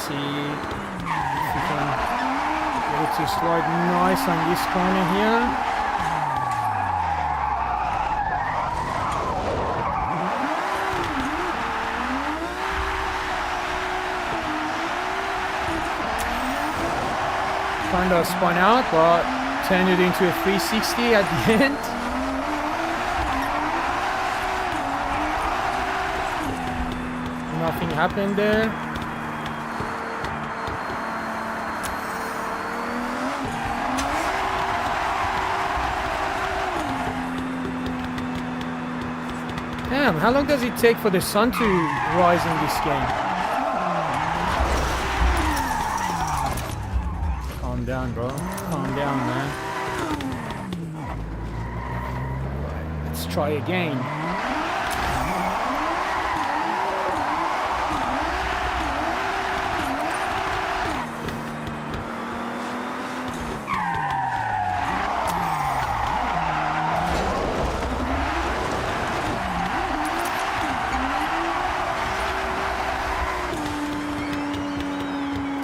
See if we can get it to slide nice on this corner here. Kind of spun out, but turned it into a 360 at the end. Nothing happened there. Damn, how long does it take for the sun to rise in this game? Calm down, bro. Calm down, man. Alright, let's try again.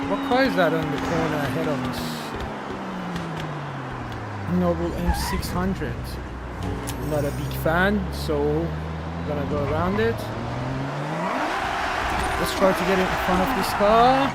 What car is that on the corner ahead of us? Noble M600. I'm not a big fan, so I'm gonna go around it. Let's try to get in front of this car.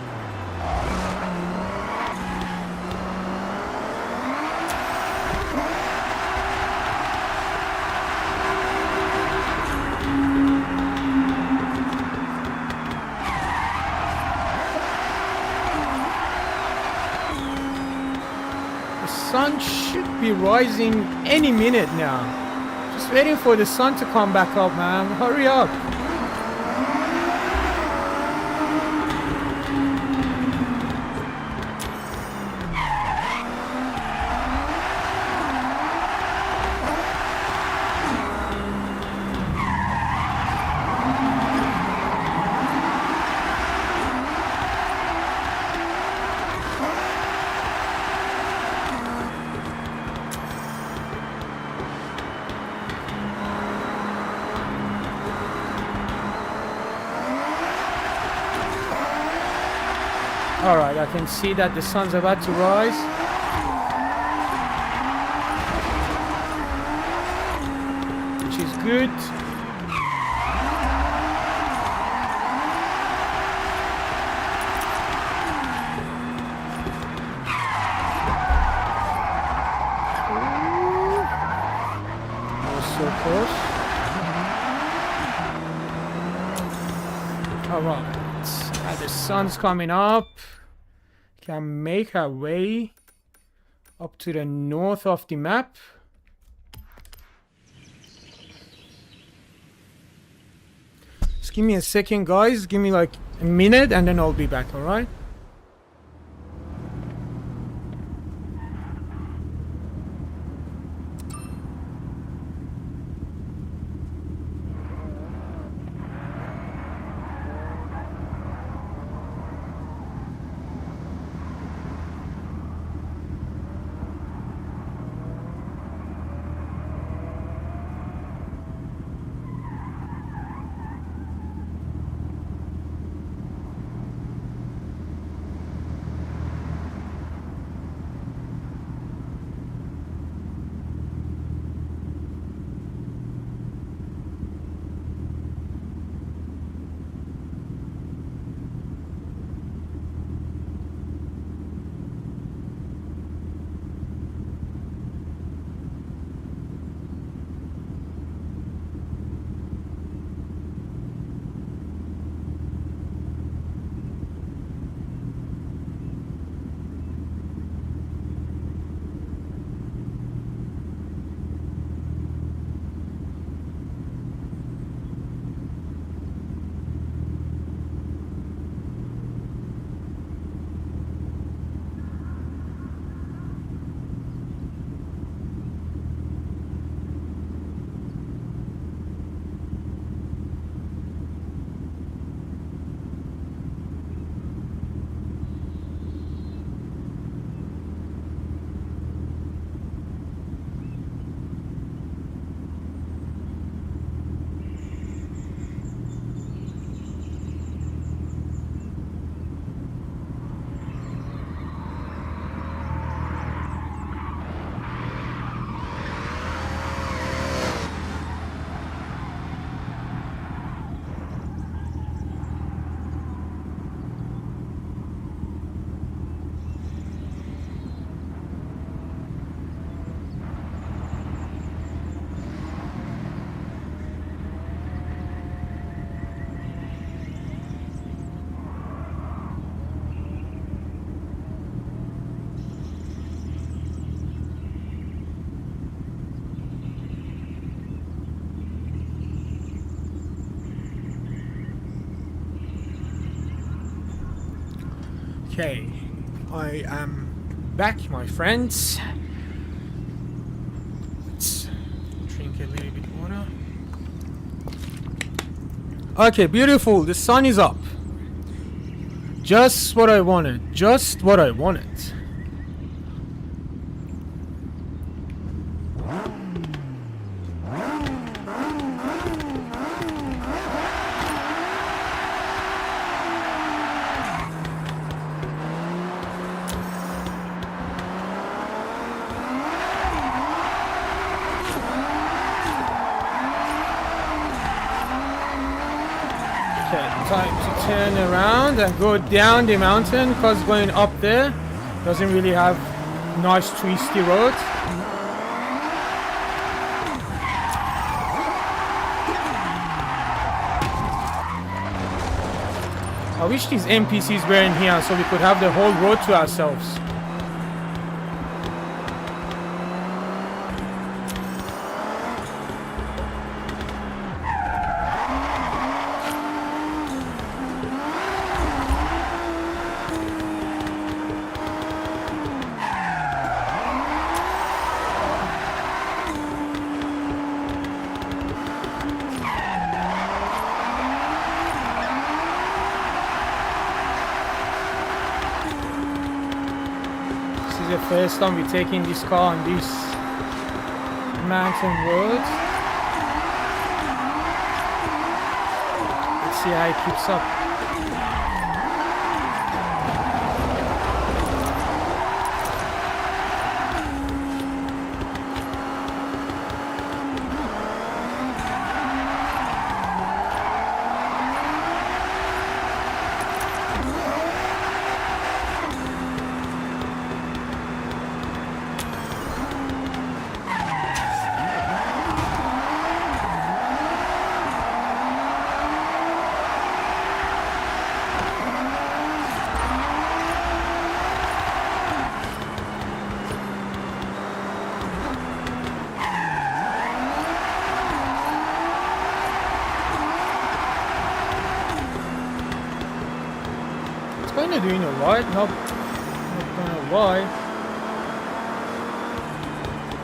Sun should be rising any minute now. Just waiting for the sun to come back up, man. Hurry up. Alright, I can see that the sun's about to rise. Which is good. So close. Alright, the sun's coming up. Can make our way up to the north of the map. Just give me a second, guys. Give me like a minute and then I'll be back, alright? Okay, I am back, my friends. Let's drink a little bit water. Okay, beautiful. The sun is up. Just what I wanted. Just what I wanted. Time to turn around and go down the mountain, because going up there doesn't really have nice twisty roads. I wish these NPCs were in here so we could have the whole road to ourselves. The first time we're taking this car on this mountain road. Let's see how it keeps up. kind of doing alright, not gonna lie.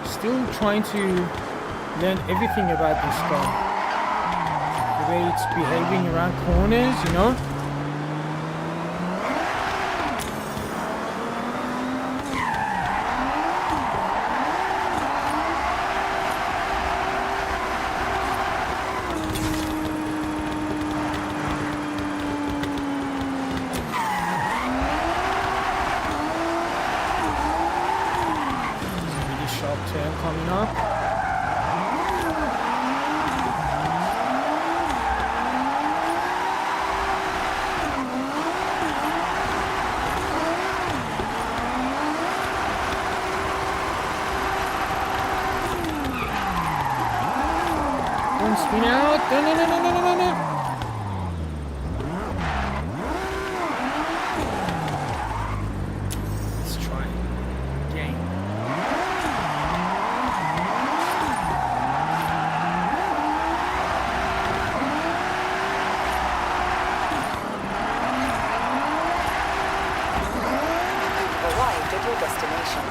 Still trying to learn everything about this car. The way it's behaving around corners, you know. Coming up. Don't spin out. No. Let's try again. Arrived at your destination.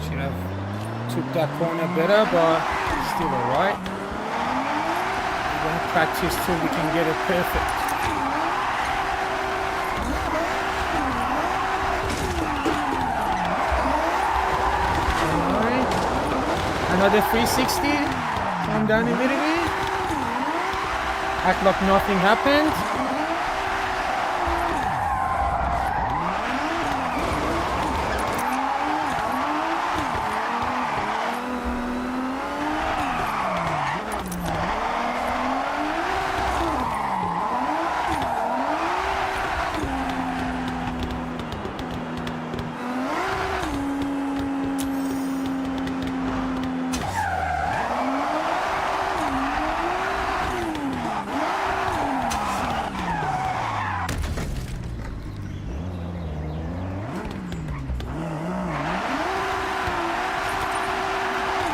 Should have took that corner better, but still alright. We're gonna practice till we can get it perfect. Alright. Another 360. Calm down a little bit. Act like nothing happened.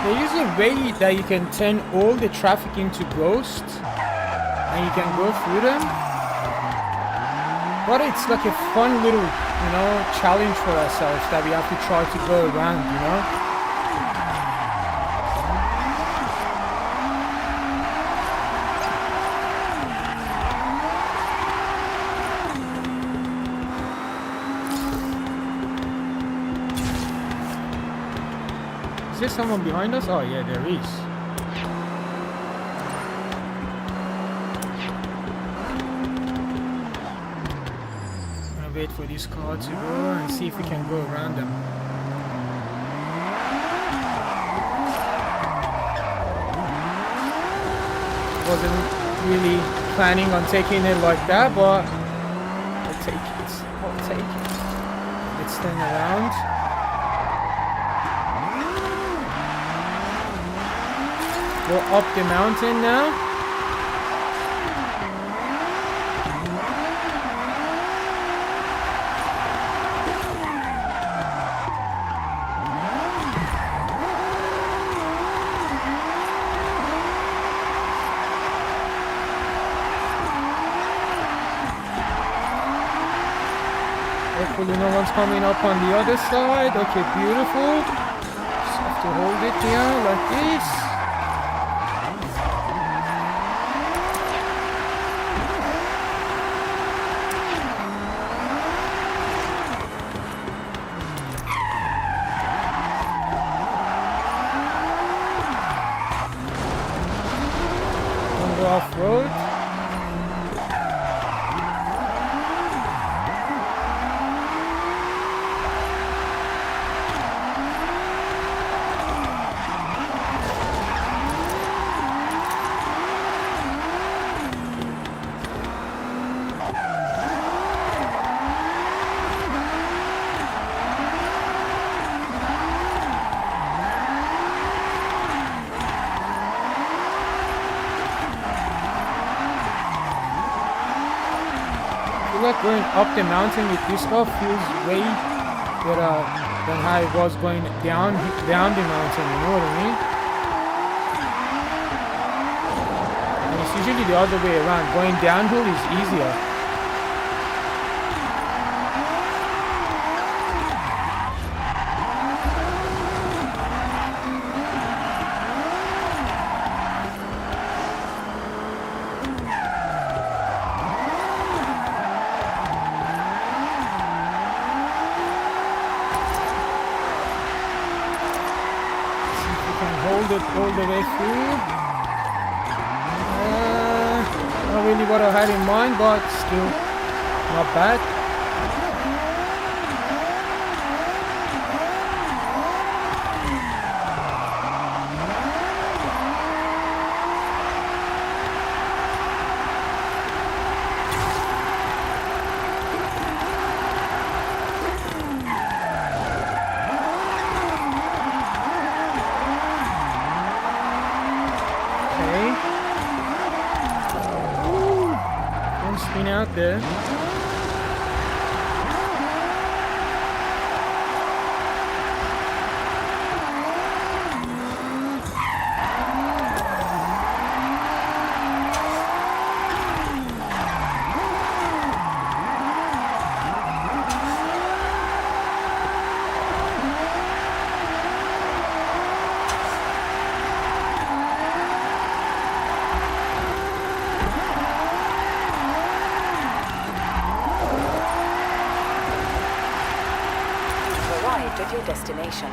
There is a way that you can turn all the traffic into ghosts and you can go through them. But it's like a fun little, you know, challenge for ourselves that we have to try to go around, you know. Is there someone behind us? Oh yeah, there is. I'm gonna wait for this car to go and see if we can go around them. Wasn't really planning on taking it like that, but I'll take it. I'll take it. Let's turn around. Go up the mountain now. Hopefully no one's coming up on the other side. Okay, beautiful. Just have to hold it here like this. Off-road. like going up the mountain with this car feels way better than how it was going down the mountain, you know what I mean? And it's usually the other way around. Going downhill is easier. All the way through. Not really what I had in mind, but still not bad. Out there. At your destination.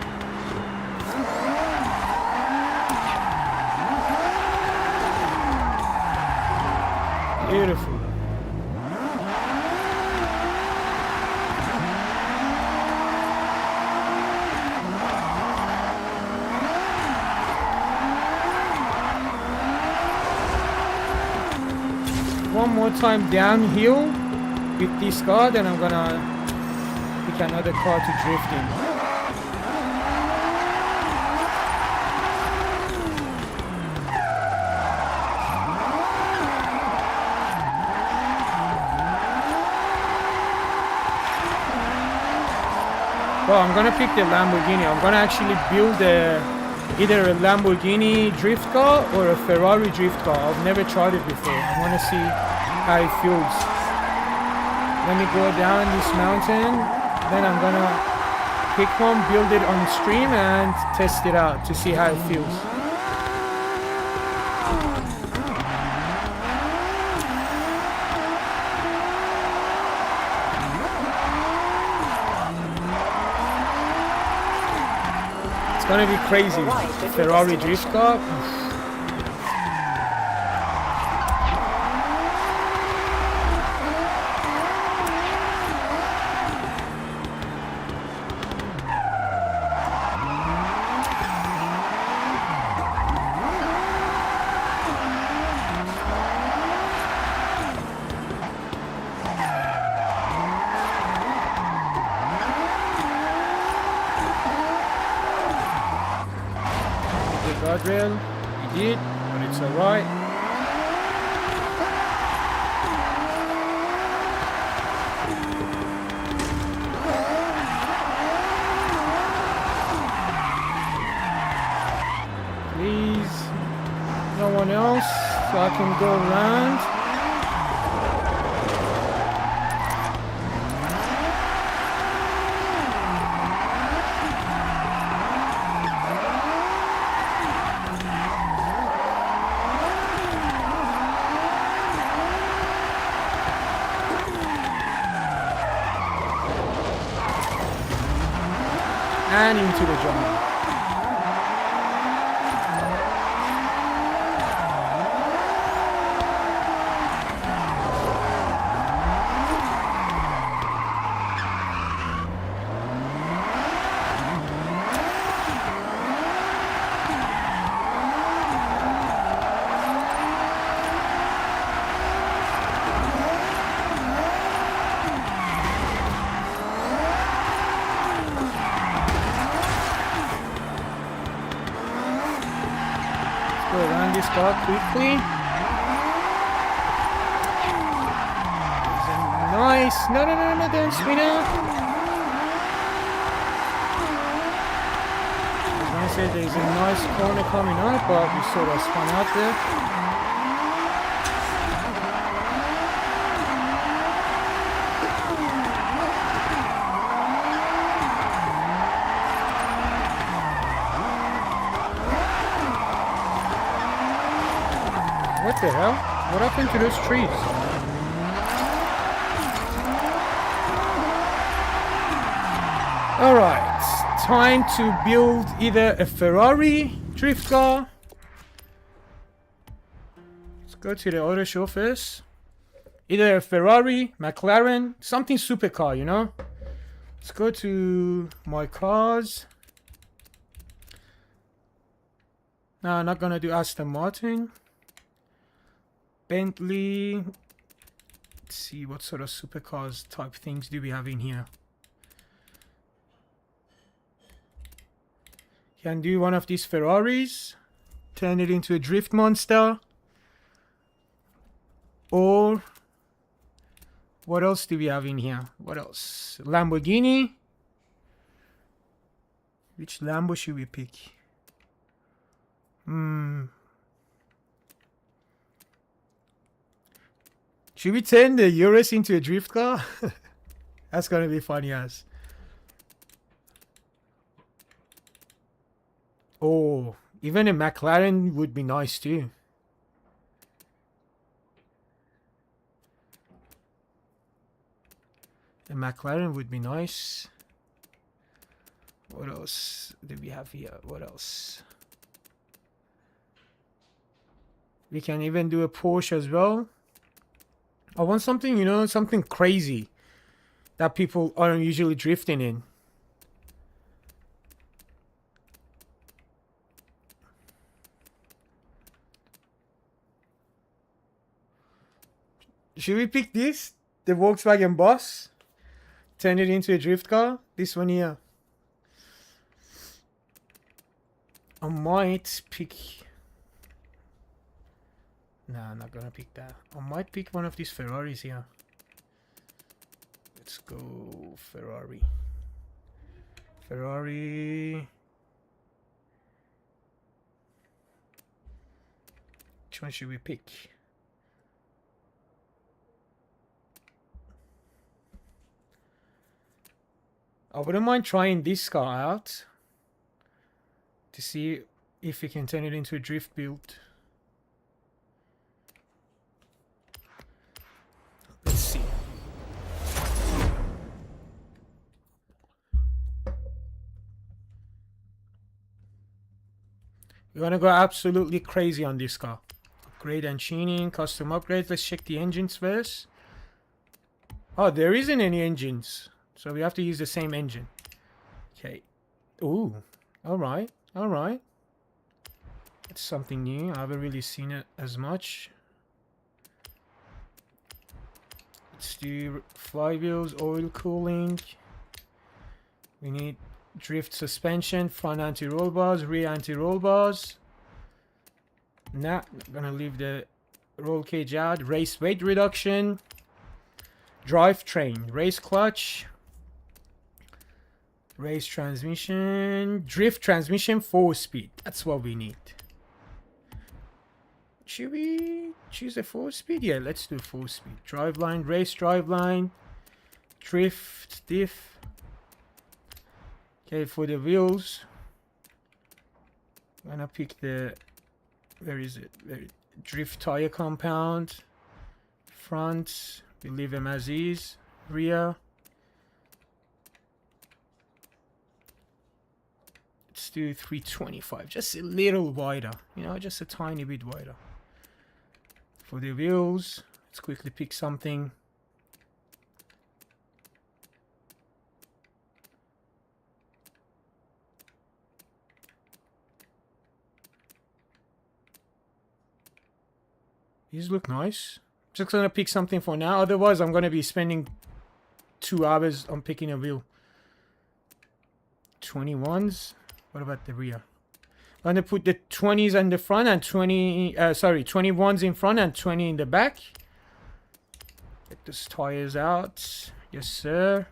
Beautiful. One more time downhill with this car, then I'm gonna pick another car to drift in. Well, I'm gonna pick the Lamborghini. I'm gonna actually build either a Lamborghini drift car or a Ferrari drift car. I've never tried it before. I wanna see how it feels. Let me go down this mountain, then I'm gonna pick one, build it on stream and test it out to see how it feels. It's gonna be crazy. Ferrari drift car. Guardrail, he did, but it's alright. Please, no one else, so I can go around. And into the jungle. Go around this car quickly. There's a nice. No, no, no, no, don't spin out. I was gonna say there's a nice corner coming up, but we sort of spun out there. What the hell? What happened to those trees? Alright, time to build either a Ferrari drift car. Let's go to the auto show first. Either a Ferrari, McLaren, something supercar, you know? Let's go to my cars. No, I'm not gonna do Aston Martin. Bentley. Let's see what sort of supercars type things do we have in here. Can do one of these Ferraris, turn it into a drift monster. Or what else do we have in here? What else? Lamborghini. Which Lambo should we pick? Should we turn the Urus into a drift car? That's gonna be funny as. Oh, even a McLaren would be nice too. A McLaren would be nice. What else do we have here? What else? We can even do a Porsche as well. I want something, you know, something crazy that people aren't usually drifting in. Should we pick this? The Volkswagen Boss? Turn it into a drift car? This one here. I might pick... Nah, I'm not gonna pick that. I might pick one of these Ferraris here. Let's go Ferrari. Ferrari. Which one should we pick? I wouldn't mind trying this car out to see if we can turn it into a drift build. Let's see. We're gonna go absolutely crazy on this car. Upgrade and tuning, custom upgrades. Let's check the engines first. Oh, there isn't any engines. So we have to use the same engine. Okay. Ooh. Alright. Alright. That's something new. I haven't really seen it as much. Let's do flywheels, oil cooling. We need drift suspension, front anti-roll bars, rear anti-roll bars. Nah, I'm gonna leave the roll cage out. Race weight reduction. Drivetrain, race clutch. Race transmission, drift transmission, 4-speed. That's what we need. Should we choose a 4-speed? Yeah, let's do 4-speed. Driveline, race driveline, drift, diff. Okay, for the wheels, I'm gonna pick the, where is it? Drift tire compound. Front, we leave them as is. Rear. Let's do 325, just a little wider, you know, just a tiny bit wider. For the wheels, let's quickly pick something. These look nice. Just gonna pick something for now, otherwise I'm gonna be spending 2 hours on picking a wheel. 21s. What about the rear? I'm gonna put the 20s in the front and 21s in front and 20 in the back. Get those tires out. Yes, sir.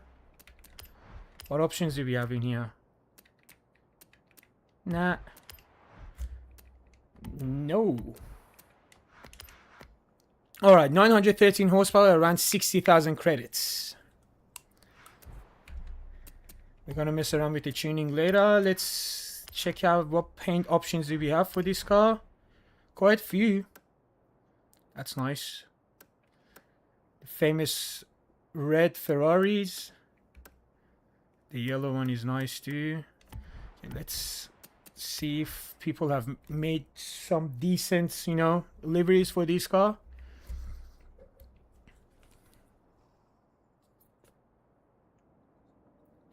What options do we have in here? Nah. No. Alright, 913 horsepower, around 60,000 credits. We're gonna mess around with the tuning later. Let's check out what paint options do we have for this car. Quite few. That's nice. The famous red Ferraris. The yellow one is nice too. Okay, let's see if people have made some decent, you know, liveries for this car.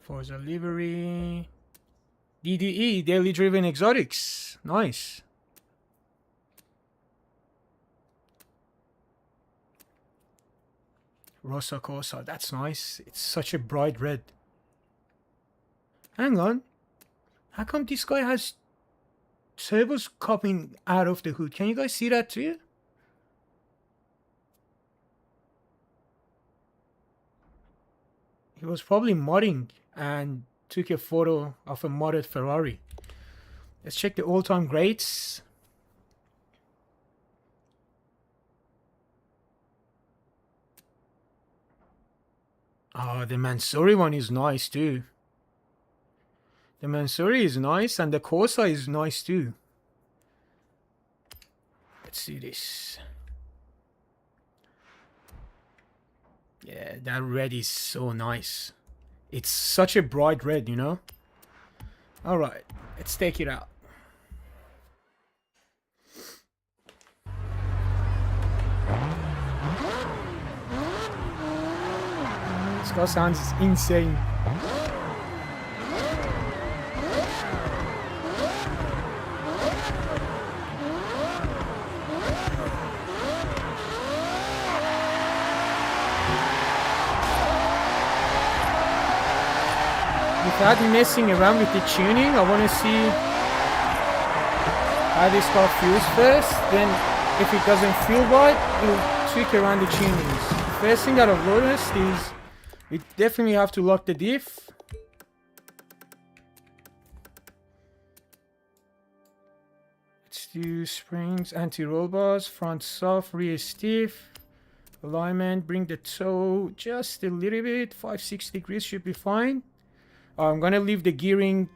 Forza livery. DDE, daily driven exotics. Nice. Rosa Corsa, that's nice. It's such a bright red. Hang on. How come this guy has turbos coming out of the hood? Can you guys see that too? He was probably modding and took a photo of a modded Ferrari. Let's check the all-time greats. Oh, the Mansouri one is nice too. The Mansouri is nice and the Corsa is nice too. Let's do this. Yeah, that red is so nice. It's such a bright red, you know? Alright, let's take it out. This car sounds insane. Without messing around with the tuning, I want to see how this car feels first. Then, if it doesn't feel right, we'll tweak around the tunings. First thing that I've noticed is we definitely have to lock the diff. Let's do springs, anti-roll bars, front soft, rear stiff, alignment, bring the toe just a little bit, 5-6 degrees should be fine. I'm gonna leave the gearing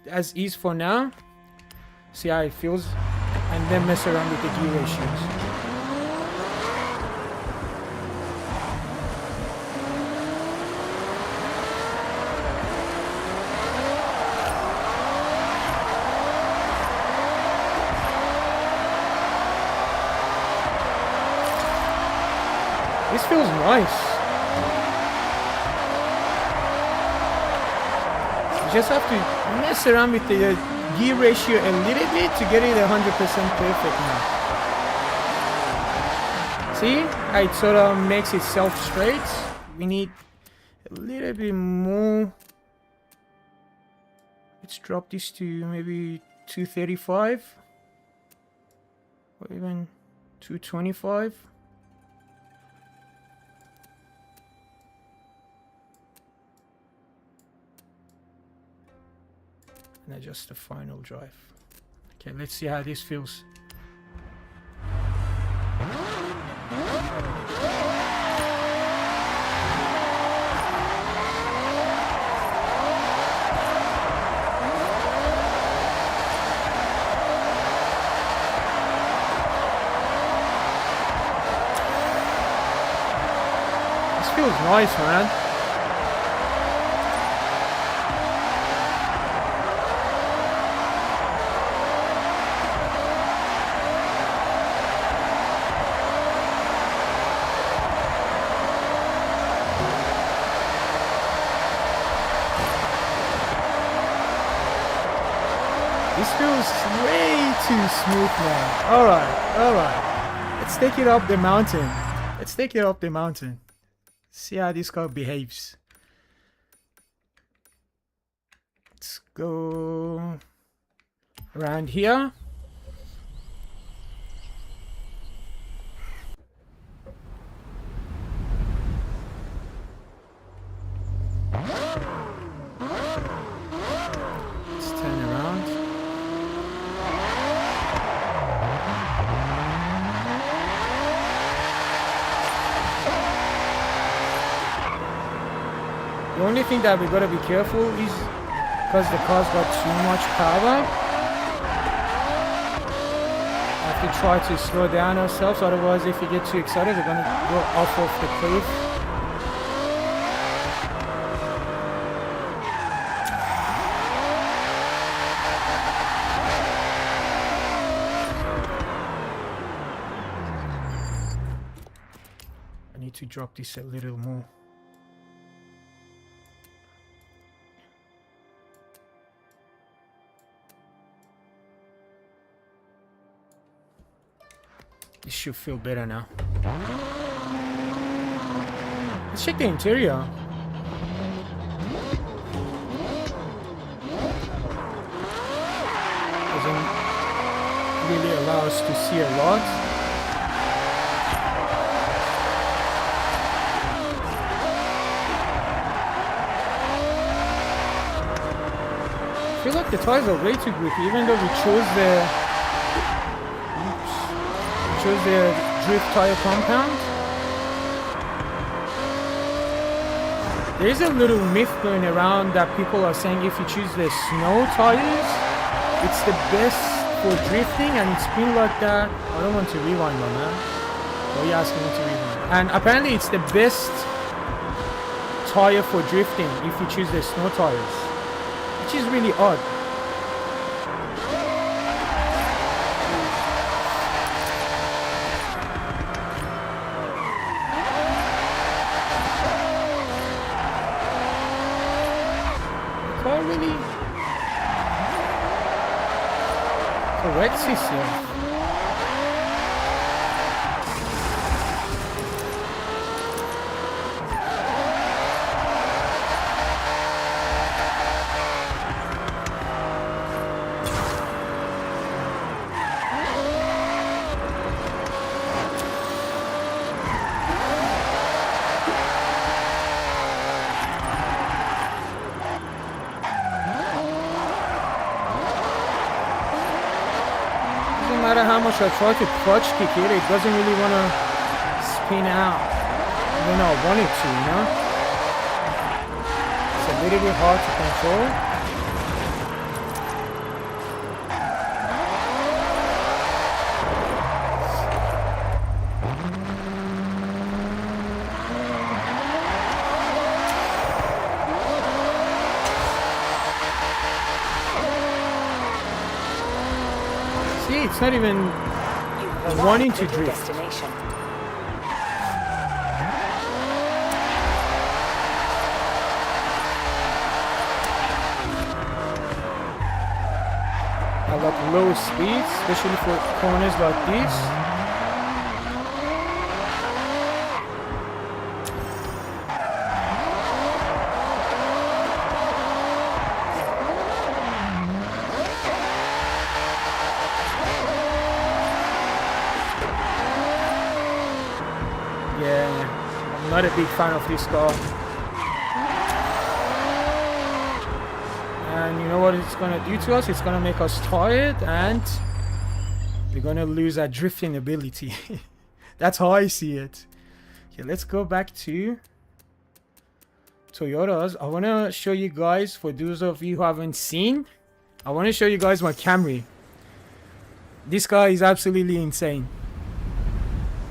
as is for now, see how it feels, and then mess around with the gear ratios. This feels nice. You just have to mess around with the gear ratio a little bit to get it 100% perfect now. See how it sort of makes itself straight? We need a little bit more. Let's drop this to maybe 235 or even 225. And adjust the final drive. Okay, let's see how this feels. This feels nice, man. This feels way too smooth now. Alright. Let's take it up the mountain. See how this car behaves. Let's go around here. The only thing that we gotta be careful is because the car's got too much power. Have to try to slow down ourselves, otherwise if we get too excited we're gonna go off the cliff. I need to drop this a little more. This should feel better now. Let's check the interior. Doesn't really allow us to see a lot. I feel like the tires are way too grippy, even though we chose the drift tire compound. There is a little myth going around that people are saying if you choose the snow tires, it's the best for drifting, and it's been like that. I don't want to rewind, my man. Why are you asking me to rewind? And apparently it's the best tire for drifting if you choose the snow tires, which is really odd. Really corrects itself. No matter how much I try to clutch kick it, it doesn't really want to spin out when I want it to, you know? It's a little bit hard to control. See, it's not even wanting to drift. Destination. I like low speeds, especially for corners like this. Yeah, I'm not a big fan of this car. And you know what it's gonna do to us? It's gonna make us tired and we're gonna lose our drifting ability. That's how I see it. Okay, let's go back to Toyotas. I wanna show you guys, for those of you who haven't seen, I wanna show you guys my Camry. This car is absolutely insane.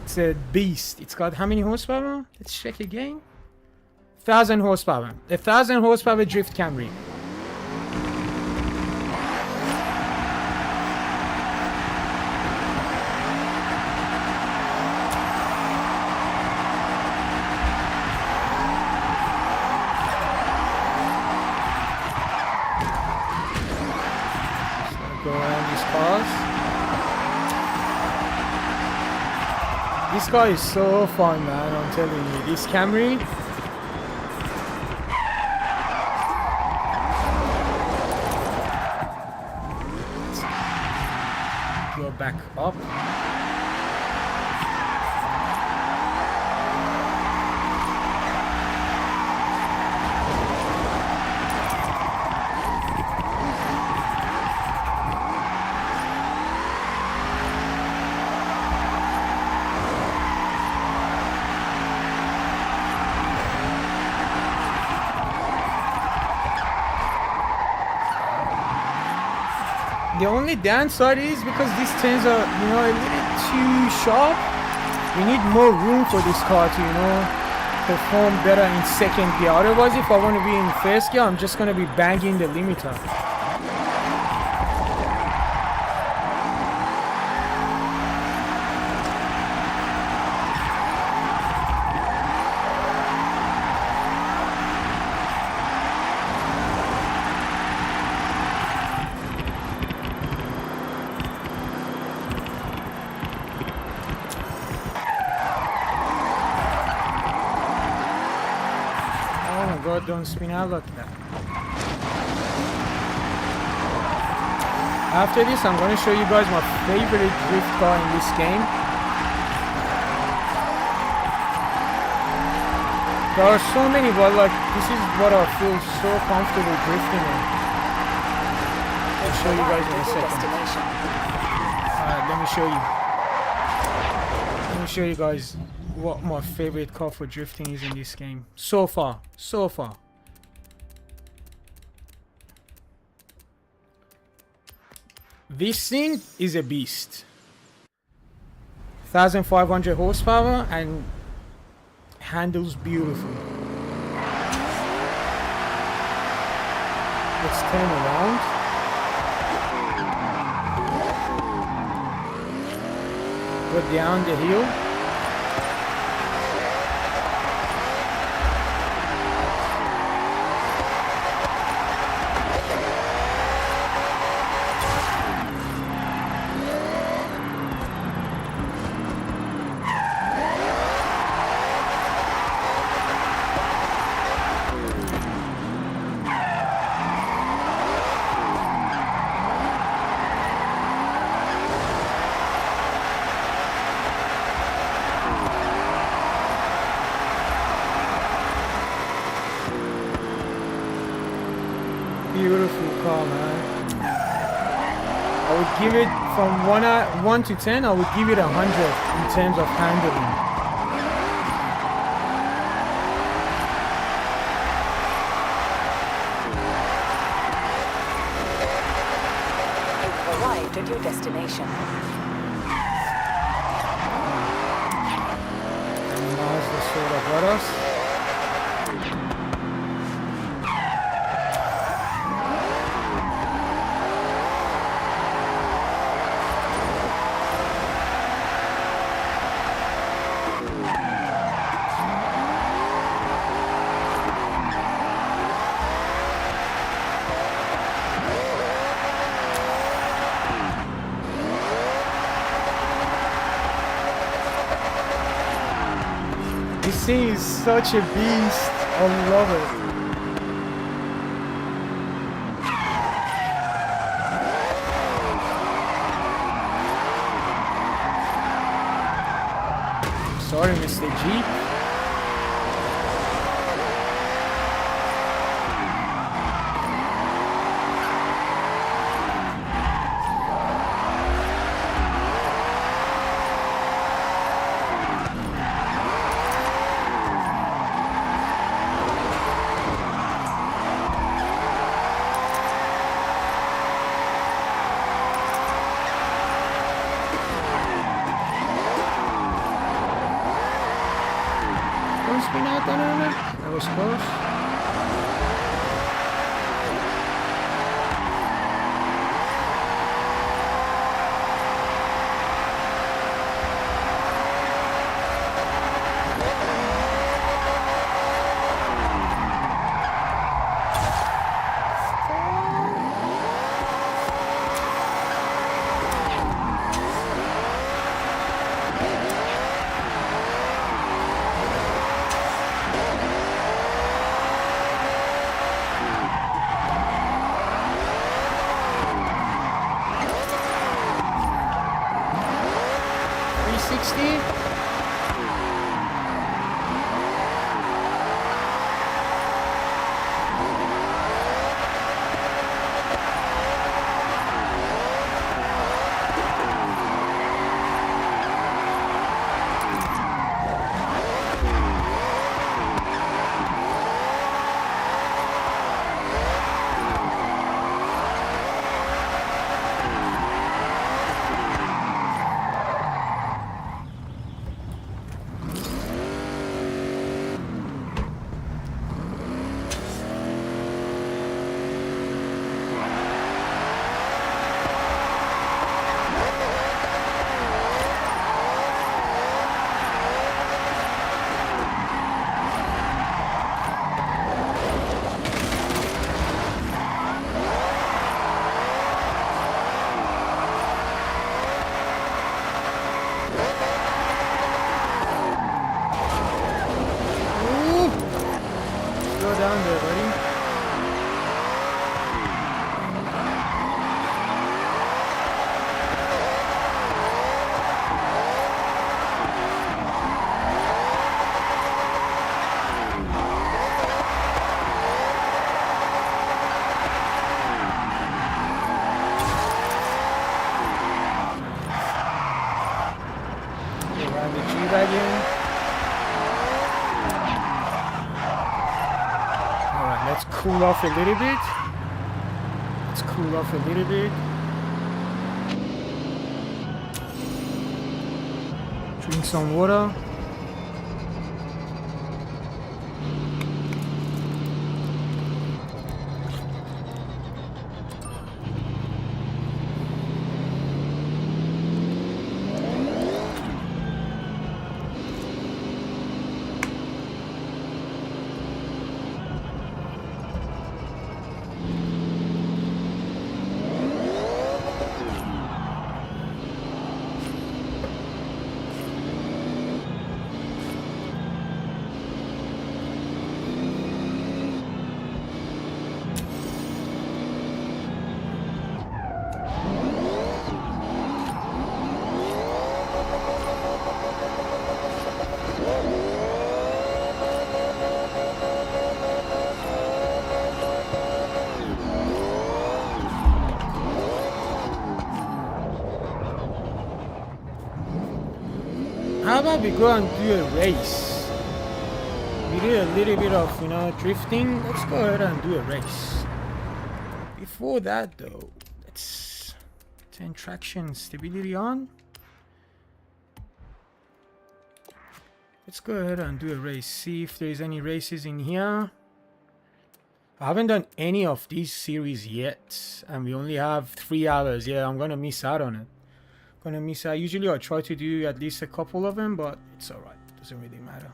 It's a beast. It's got how many horsepower? Let's check again. 1000 horsepower. A 1000 horsepower drift Camry. Go around these cars. This car is so fun, man, I'm telling you. This Camry. Go back up. The only downside is because these turns are, you know, a little too sharp. We need more room for this car to, you know, perform better in second gear. Otherwise, if I want to be in first gear, I'm just going to be banging the limiter. Don't spin out like that. After this, I'm going to show you guys my favorite drift car in this game. There are so many, but like this is what I feel so comfortable drifting in. I'll show you guys in a second. Alright, let me show you. Let me show you guys what my favorite car for drifting is in this game so far. This thing is a beast. 1500 horsepower and handles beautiful. Let's turn around. Go down the hill. Beautiful car, man. I would give it from 1 to 10. I would give it 100 in terms of handling. You've arrived at your destination. And Mazda sort of got us. This thing is such a beast. I love it. Sorry, Mr. Jeep. That was close. cool off a little bit. Let's cool off a little bit. Drink some water. How about we go and do a race? We did a little bit of, you know, drifting. Let's go ahead and do a race. Before that though, let's turn traction stability on. Let's go ahead and do a race. See if there's any races in here. I haven't done any of these series yet, and we only have 3 hours. Yeah, I'm gonna miss out on it. Usually I try to do at least a couple of them, but it's alright. Doesn't really matter.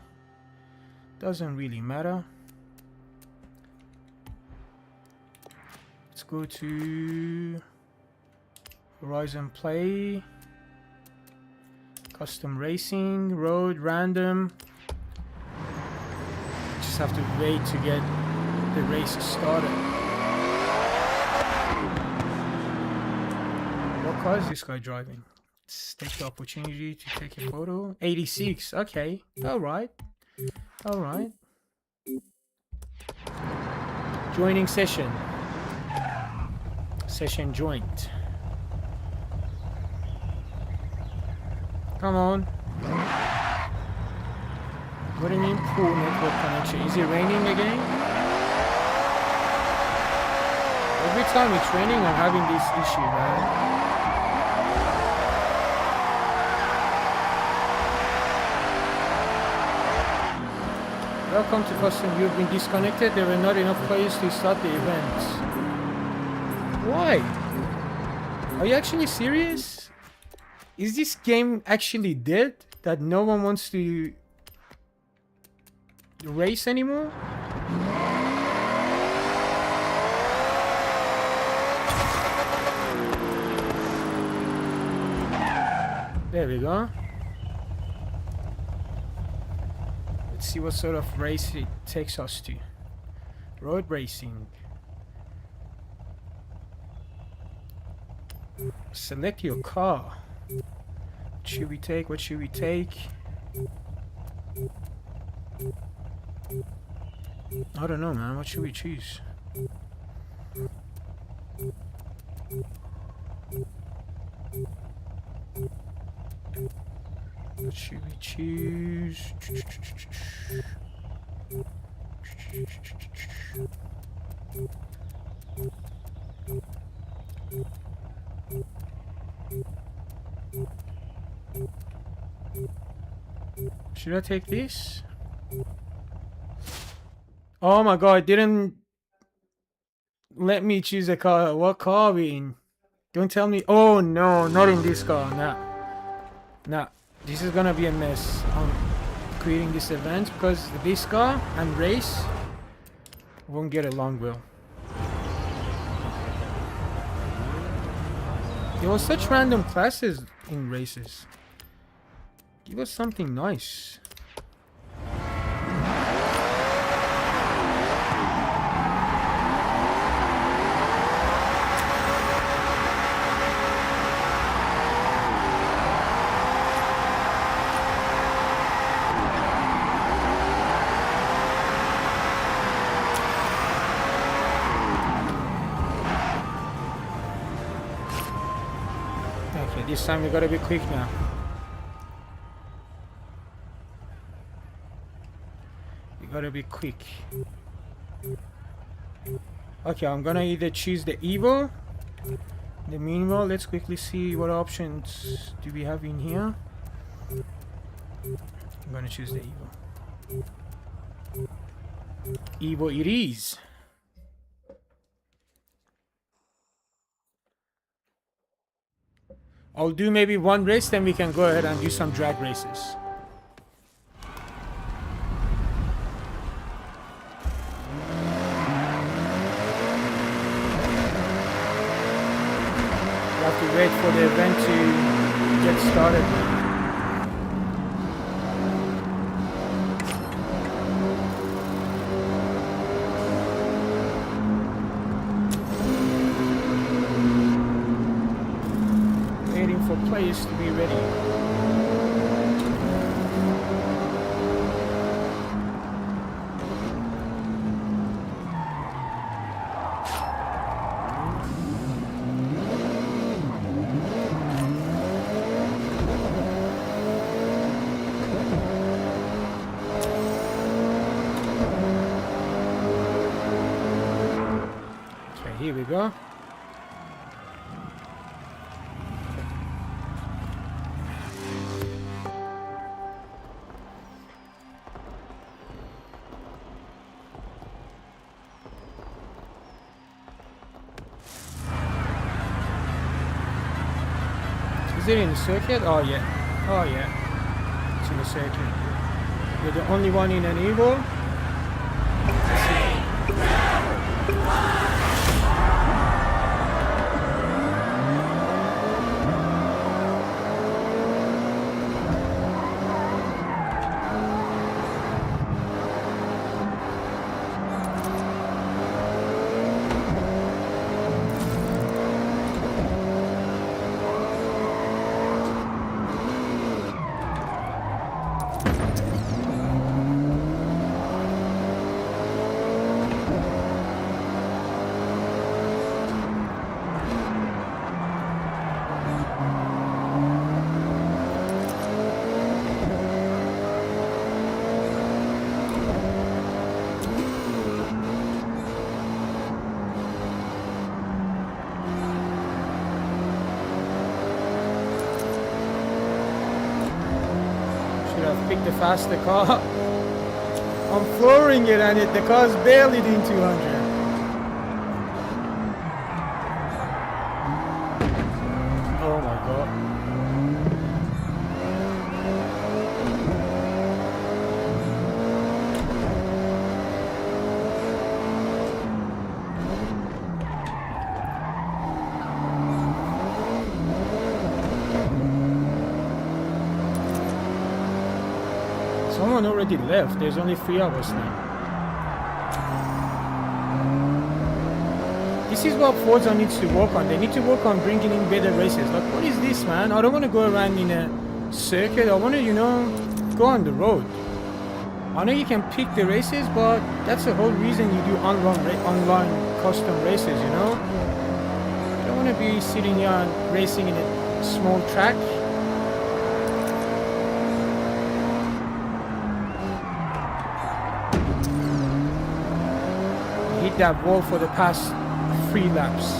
Doesn't really matter. Let's go to Horizon Play, Custom Racing, Road, Random. Just have to wait to get the race started. What car is this guy driving? Let's take the opportunity to take a photo. 86, okay. Alright. Alright. Joining session. Session joined. Come on. What do you mean poor network connection? Is it raining again? Every time it's raining, I'm having this issue, man. Welcome to custom. You've been disconnected. There were not enough players to start the event. Why? Are you actually serious? Is this game actually dead? That no one wants to race anymore? There we go. Let's see what sort of race it takes us to. Road racing. Select your car. What should we take? What should we take? I don't know, man. What should we choose? What should we choose? Should I take this? Oh my god, it didn't let me choose a car. What car are we in? Don't tell me. Oh no, not in this car. Nah. Nah. This is gonna be a mess. I'm creating this event because this car and race won't get along well. There was such random classes in races. Give us something nice. Okay, this time we gotta be quick now. We gotta be quick. Okay, I'm gonna either choose the Evo, the minimal. Let's quickly see what options do we have in here. I'm gonna choose the Evo. Evo it is. I'll do maybe one race, then we can go ahead and do some drag races. We have to wait for the event to get started. Players to be ready. Okay, here we go. Is it in the circuit? Oh yeah. Oh yeah. It's in the circuit. You're the only one in an Evo. Pick the faster car. I'm flooring it and the car's barely doing 200. Oh my god. Someone already left. There's only 3 of us now. This is what Forza needs to work on. They need to work on bringing in better races. Like, what is this, man? I don't want to go around in a circuit. I want to, you know, go on the road. I know you can pick the races, but that's the whole reason you do online custom races, you know? You don't want to be sitting here and racing in a small track. Hit that wall for the past 3 laps.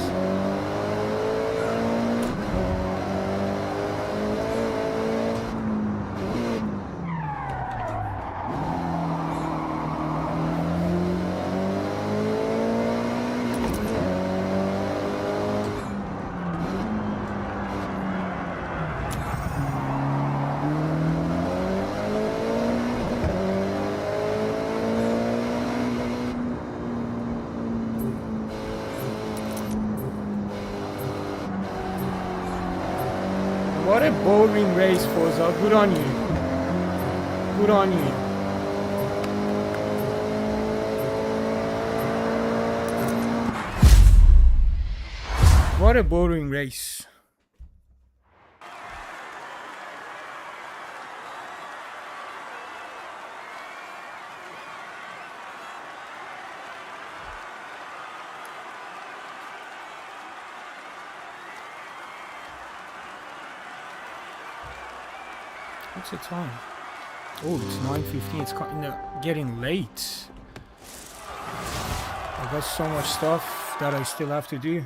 What a boring race, Forza. Good on you. Good on you. What a boring race. What's the time? Oh, it's 9:15. It's getting late. I got so much stuff that I still have to do.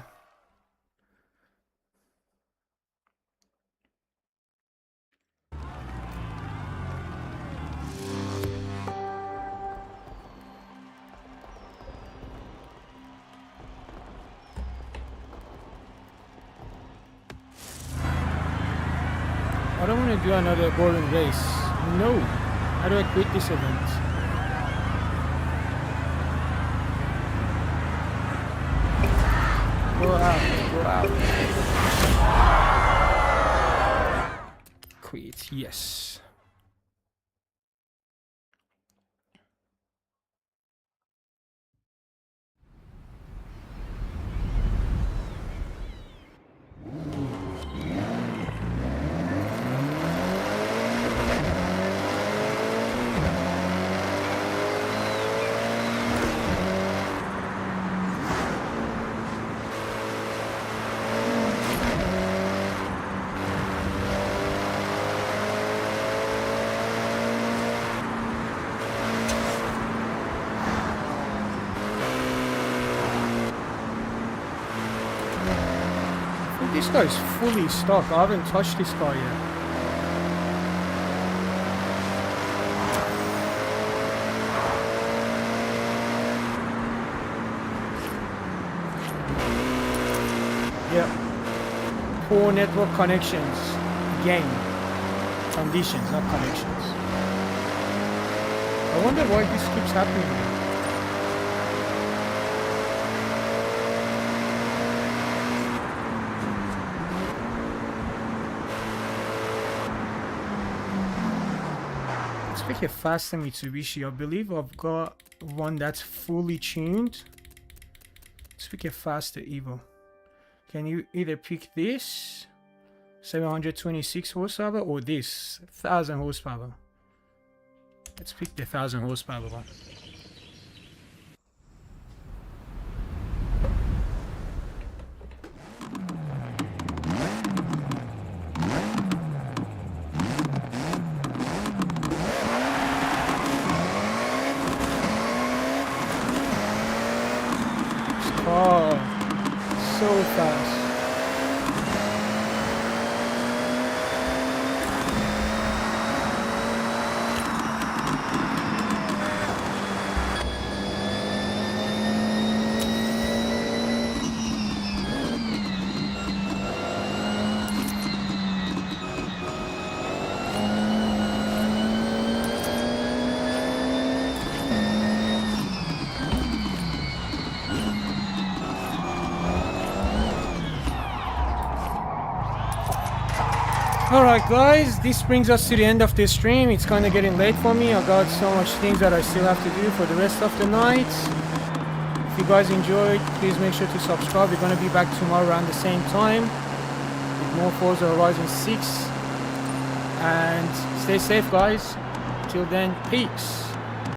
I don't want to do another boring race. No. How do I quit this event? Go out. Go out. Quit. Yes. This guy's fully stuck. I haven't touched this guy yet. Yeah. Poor network connections. Game. Conditions, not connections. I wonder why this keeps happening. Pick a faster Mitsubishi. I believe I've got one that's fully tuned. Let's pick a faster Evo. Can you either pick this 726 horsepower or this 1000 horsepower? Let's pick the 1000 horsepower one. Oh, so fast. Alright guys, this brings us to the end of this stream. It's kind of getting late for me. I got so much things that I still have to do for the rest of the night. If you guys enjoyed, please make sure to subscribe. We're going to be back tomorrow around the same time with more Forza Horizon 6. And stay safe guys. Till then, peace.